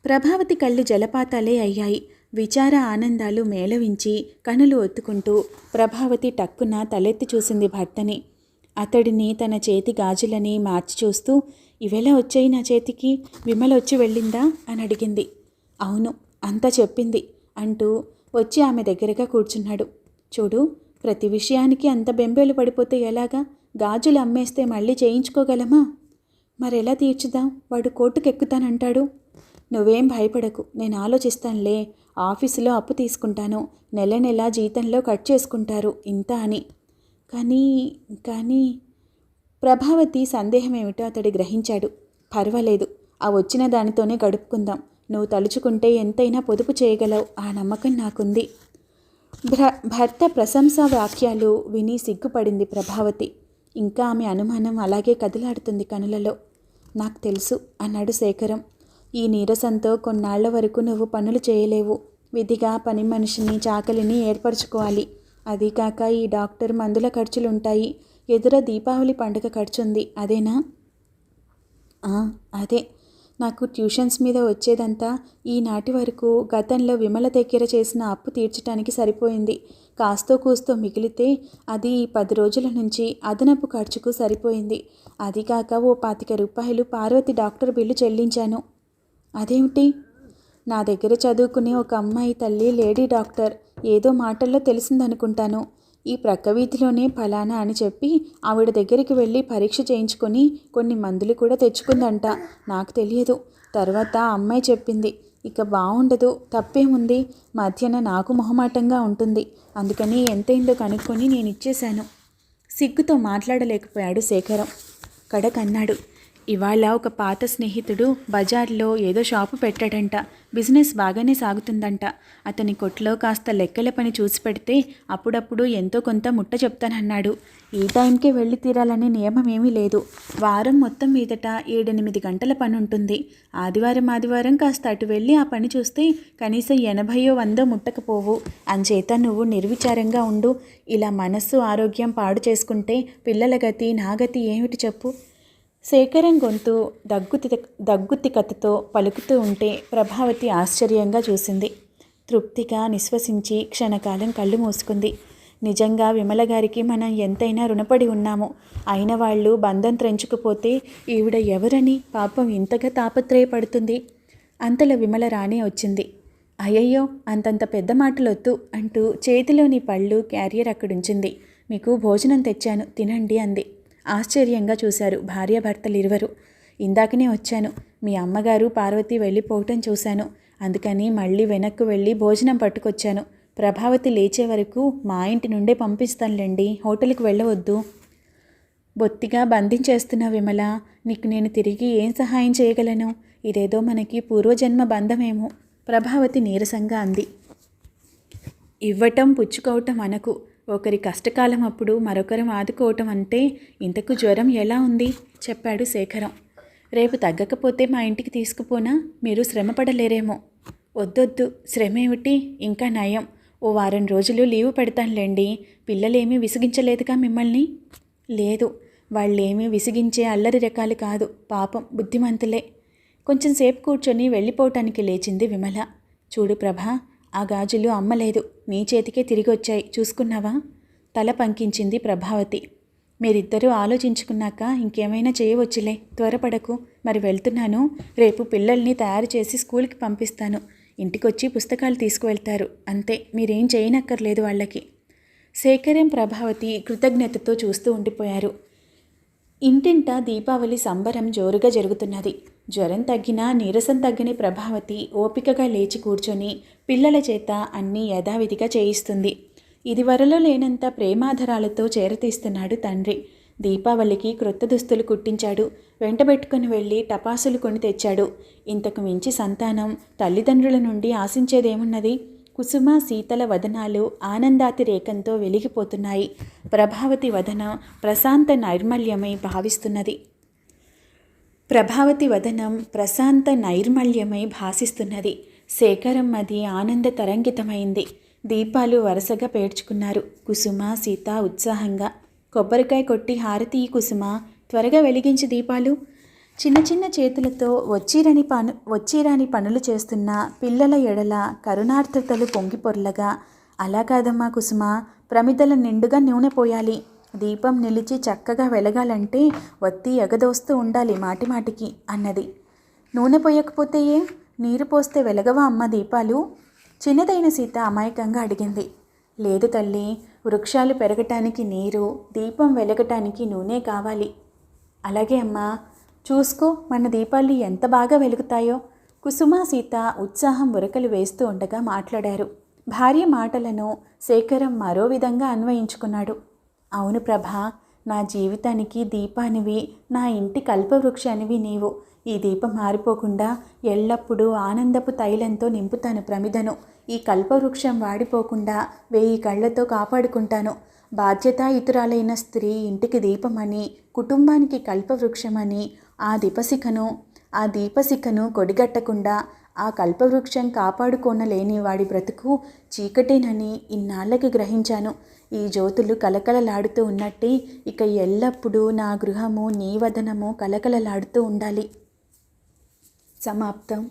ప్రభావతి కళ్ళు జలపాతాలే అయ్యాయి. విచార ఆనందాలు మేళవించి కనులు ఒత్తుకుంటూ ప్రభావతి టక్కున తలెత్తి చూసింది భర్తని. అతడిని తన చేతి గాజులని మార్చి చూస్తూ, ఇవెలా వచ్చాయి నా చేతికి? విమల వచ్చి వెళ్ళిందా అని అడిగింది. అవును, అంతా చెప్పింది అంటూ వచ్చి ఆమె దగ్గరగా కూర్చున్నాడు. చూడు, ప్రతి విషయానికి అంత బెంబేలు పడిపోతే ఎలాగా? గాజులు అమ్మేస్తే మళ్ళీ చేయించుకోగలమా? మరెలా తీర్చుదాం? వాడు కోర్టుకెక్కుతానంటాడు. నువ్వేం భయపడకు, నేను ఆలోచిస్తానులే. ఆఫీసులో అప్పు తీసుకుంటాను, నెల నెల జీతంలో కట్ చేసుకుంటారు ఇంత అని. కానీ ప్రభావతి సందేహం ఏమిటో అతడు గ్రహించాడు. పర్వాలేదు, ఆ వచ్చిన దానితోనే గడుపుకుందాం. నువ్వు తలుచుకుంటే ఎంతైనా పొదుపు చేయగలవు, ఆ నమ్మకం నాకుంది. భర్త ప్రశంసా వాక్యాలు విని సిగ్గుపడింది ప్రభావతి. ఇంకా ఆమె అనుమానం అలాగే కదిలాడుతుంది కనులలో. నాకు తెలుసు అన్నాడు శేఖరం. ఈ నీరసంతో కొన్నాళ్ల వరకు నువ్వు పనులు చేయలేవు. విధిగా పని మనిషిని, చాకలిని ఏర్పరచుకోవాలి. అదీకాక ఈ డాక్టర్ మందుల ఖర్చులుంటాయి. ఎదుర దీపావళి పండుగ ఖర్చుంది, అదేనా? అదే. నాకు ట్యూషన్స్ మీద వచ్చేదంతా ఈనాటి వరకు గతంలో విమల దగ్గర చేసిన అప్పు తీర్చడానికి సరిపోయింది. కాస్తో కూస్తో మిగిలితే అది 10 రోజుల నుంచి అదనపు ఖర్చుకు సరిపోయింది. అది కాక ఓ 25 రూపాయలు పార్వతి డాక్టర్ బిల్లు చెల్లించాను. అదేమిటి? నా దగ్గర చదువుకునే ఒక అమ్మాయి తల్లి లేడీ డాక్టర్. ఏదో మాటల్లో తెలిసిందనుకుంటాను. ఈ ప్రక్క వీధిలోనే ఫలానా అని చెప్పి ఆవిడ దగ్గరికి వెళ్ళి పరీక్ష చేయించుకొని కొన్ని మందులు కూడా తెచ్చుకుందంట. నాకు తెలియదు. తర్వాత అమ్మాయి చెప్పింది. ఇక బాగుండదు, తప్పేముంది? మధ్యన నాకు మొహమాటంగా ఉంటుంది. అందుకని ఎంతైందో కనుక్కొని నేను ఇచ్చేశాను. సిగ్గుతో మాట్లాడలేకపోయాడు శేఖరం. కడకన్నాడు. ఇవాళ ఒక పాత స్నేహితుడు బజార్లో ఏదో షాపు పెట్టాడంట. బిజినెస్ బాగానే సాగుతుందంట. అతని కొట్లో కాస్త లెక్కల పని చూసి పెడితే అప్పుడప్పుడు ఎంతో కొంత ముట్ట చెప్తానన్నాడు. ఈ టైంకే వెళ్ళి తీరాలనే నియమం ఏమీ లేదు. వారం మొత్తం మీదట 7-8 గంటల పని ఉంటుంది. ఆదివారం కాస్త అటు వెళ్ళి ఆ pని చూస్తే కనీసం 80-100 ముట్టకపోవు. అంచేత నువ్వు నిర్విచారంగా ఉండు. ఇలా మనస్సు ఆరోగ్యం పాడు చేసుకుంటే పిల్లల గతి, నా గతి ఏమిటి చెప్పు? శేఖరం గొంతు దగ్గుతికతతో పలుకుతూ ఉంటే ప్రభావతి ఆశ్చర్యంగా చూసింది. తృప్తిగా నిశ్వసించి క్షణకాలం కళ్ళు మూసుకుంది. నిజంగా విమలగారికి మనం ఎంతైనా రుణపడి ఉన్నాము. అయిన వాళ్ళు బంధం త్రెంచుకుపోతే ఈవిడ ఎవరని పాపం ఇంతగా తాపత్రయపడుతుంది. అంతలో విమల రానే వచ్చింది. అయ్యయ్యో, అంతంత పెద్ద మాటలొద్దు అంటూ చేతిలోని పళ్ళు క్యారియర్ అక్కడుంచింది. మీకు భోజనం తెచ్చాను, తినండి అంది. ఆశ్చర్యంగా చూశారు భార్యాభర్తలిరువరు. ఇందాకనే వచ్చాను. మీ అమ్మగారు పార్వతి వెళ్ళిపోవటం చూశాను. అందుకని మళ్ళీ వెనక్కు వెళ్ళి భోజనం పట్టుకొచ్చాను. ప్రభావతి లేచే వరకు మా ఇంటి నుండే పంపిస్తానులేండి, హోటల్కి వెళ్ళవద్దు. బొత్తిగా బంధించేస్తున్నా విమల. నీకు నేను తిరిగి ఏం సహాయం చేయగలను? ఇదేదో మనకి పూర్వజన్మ బంధమేమో, ప్రభావతి నీరసంగా అంది. ఇవ్వటం పుచ్చుకోవటం అనకు. ఒకరి కష్టకాలం అప్పుడు మరొకరం ఆదుకోవటం అంటే ఇంతకు జ్వరం ఎలా ఉంది చెప్పాడు శేఖరం. రేపు తగ్గకపోతే మా ఇంటికి తీసుకుపోనా? మీరు శ్రమపడలేరేమో. వద్దొద్దు, శ్రమేమిటి? ఇంకా నయం, ఓ వారం రోజులు లీవు పెడతానులేండి. పిల్లలేమీ విసిగించలేదుగా మిమ్మల్ని? లేదు, వాళ్ళేమీ విసిగించే అల్లరి రకాలు కాదు. పాపం బుద్ధిమంతులే. కొంచెం సేపు కూర్చొని వెళ్ళిపోవటానికి లేచింది విమల. చూడు ప్రభా, ఆ గాజులు అమ్మలేదు, నీ చేతికే తిరిగి వచ్చాయి, చూసుకున్నావా? తల పంకించింది ప్రభావతి. మీరిద్దరూ ఆలోచించుకున్నాక ఇంకేమైనా చేయవచ్చులే, త్వరపడకు. మరి వెళ్తున్నాను. రేపు పిల్లల్ని తయారు చేసి స్కూల్కి పంపిస్తాను. ఇంటికొచ్చి పుస్తకాలు తీసుకువెళ్తారు, అంతే. మీరేం చేయనక్కర్లేదు వాళ్ళకి. శేఖరం, ప్రభావతి కృతజ్ఞతతో చూస్తూ ఉండిపోయారు. ఇంటింటా దీపావళి సంబరం జోరుగా జరుగుతున్నది. జ్వరం తగ్గినా నీరసం తగ్గని ప్రభావతి ఓపికగా లేచి కూర్చొని పిల్లల చేత అన్నీ యథావిధిగా చేయిస్తుంది. ఇదివరలో లేనంత ప్రేమాధరాలతో చేరతీస్తున్నాడు తండ్రి. దీపావళికి క్రొత్త దుస్తులు కుట్టించాడు. వెంటబెట్టుకుని వెళ్ళి టపాసులు కొని తెచ్చాడు. ఇంతకు మించి సంతానం తల్లిదండ్రుల నుండి ఆశించేదేమున్నది? కుసుమ సీతల వదనాలు ఆనందాతిరేకంతో వెలిగిపోతున్నాయి. ప్రభావతి వదనం ప్రశాంత నైర్మల్యమై భాసిస్తున్నది. శేఖరం మది ఆనంద తరంగితమైంది. దీపాలు వరుసగా పేర్చుకున్నారు. కుసుమ సీత ఉత్సాహంగా. కొబ్బరికాయ కొట్టి హారతి కుసుమ, త్వరగా వెలిగించి దీపాలు. చిన్న చిన్న చేతులతో వచ్చిరాని పనులు చేస్తున్న పిల్లల ఎడల కరుణార్థతలు పొంగిపొర్లగా, అలా కాదమ్మా కుసుమ, ప్రమిదల నిండుగా నూనె పోయాలి. దీపం నిలిచి చక్కగా వెలగాలంటే వత్తి ఎగదోస్తూ ఉండాలి మాటిమాటికి అన్నది. నూనె పోయకపోతే నీరు పోస్తే వెలగవా అమ్మ దీపాలు? చిన్నదైన సీత అమాయకంగా అడిగింది. లేదు తల్లి, వృక్షాలు పెరగటానికి నీరు, దీపం వెలగటానికి నూనె కావాలి. అలాగే అమ్మా, చూసుకో మన దీపాలు ఎంత బాగా వెలుగుతాయో. కుసుమ సీత ఉత్సాహం ఉరకలు వేస్తూ ఉండగా మాట్లాడారు. భార్య మాటలను శేఖరం మరో విధంగా అన్వయించుకున్నాడు. అవును ప్రభా, నా జీవితానికి దీపానివి, నా ఇంటి కల్పవృక్షానివి నీవు. ఈ దీపం మారిపోకుండా ఎల్లప్పుడూ ఆనందపు తైలంతో నింపుతాను ప్రమిదను. ఈ కల్పవృక్షం వాడిపోకుండా 1000 కళ్ళతో కాపాడుకుంటాను. బాధ్యతాయుతురాలైన స్త్రీ ఇంటికి దీపమని, కుటుంబానికి కల్పవృక్షమని ఆ దీపశిఖను కొడిగట్టకుండా ఆ కల్పవృక్షం కాపాడుకోనలేని వాడి బ్రతుకు చీకటేనని ఇన్నాళ్ళకి గ్రహించాను. ఈ జ్యోతులు కలకలలాడుతూ ఉన్నట్టే ఇక ఎల్లప్పుడూ నా గృహము నీ వదనము కలకలలాడుతూ ఉండాలి. సమాప్తం.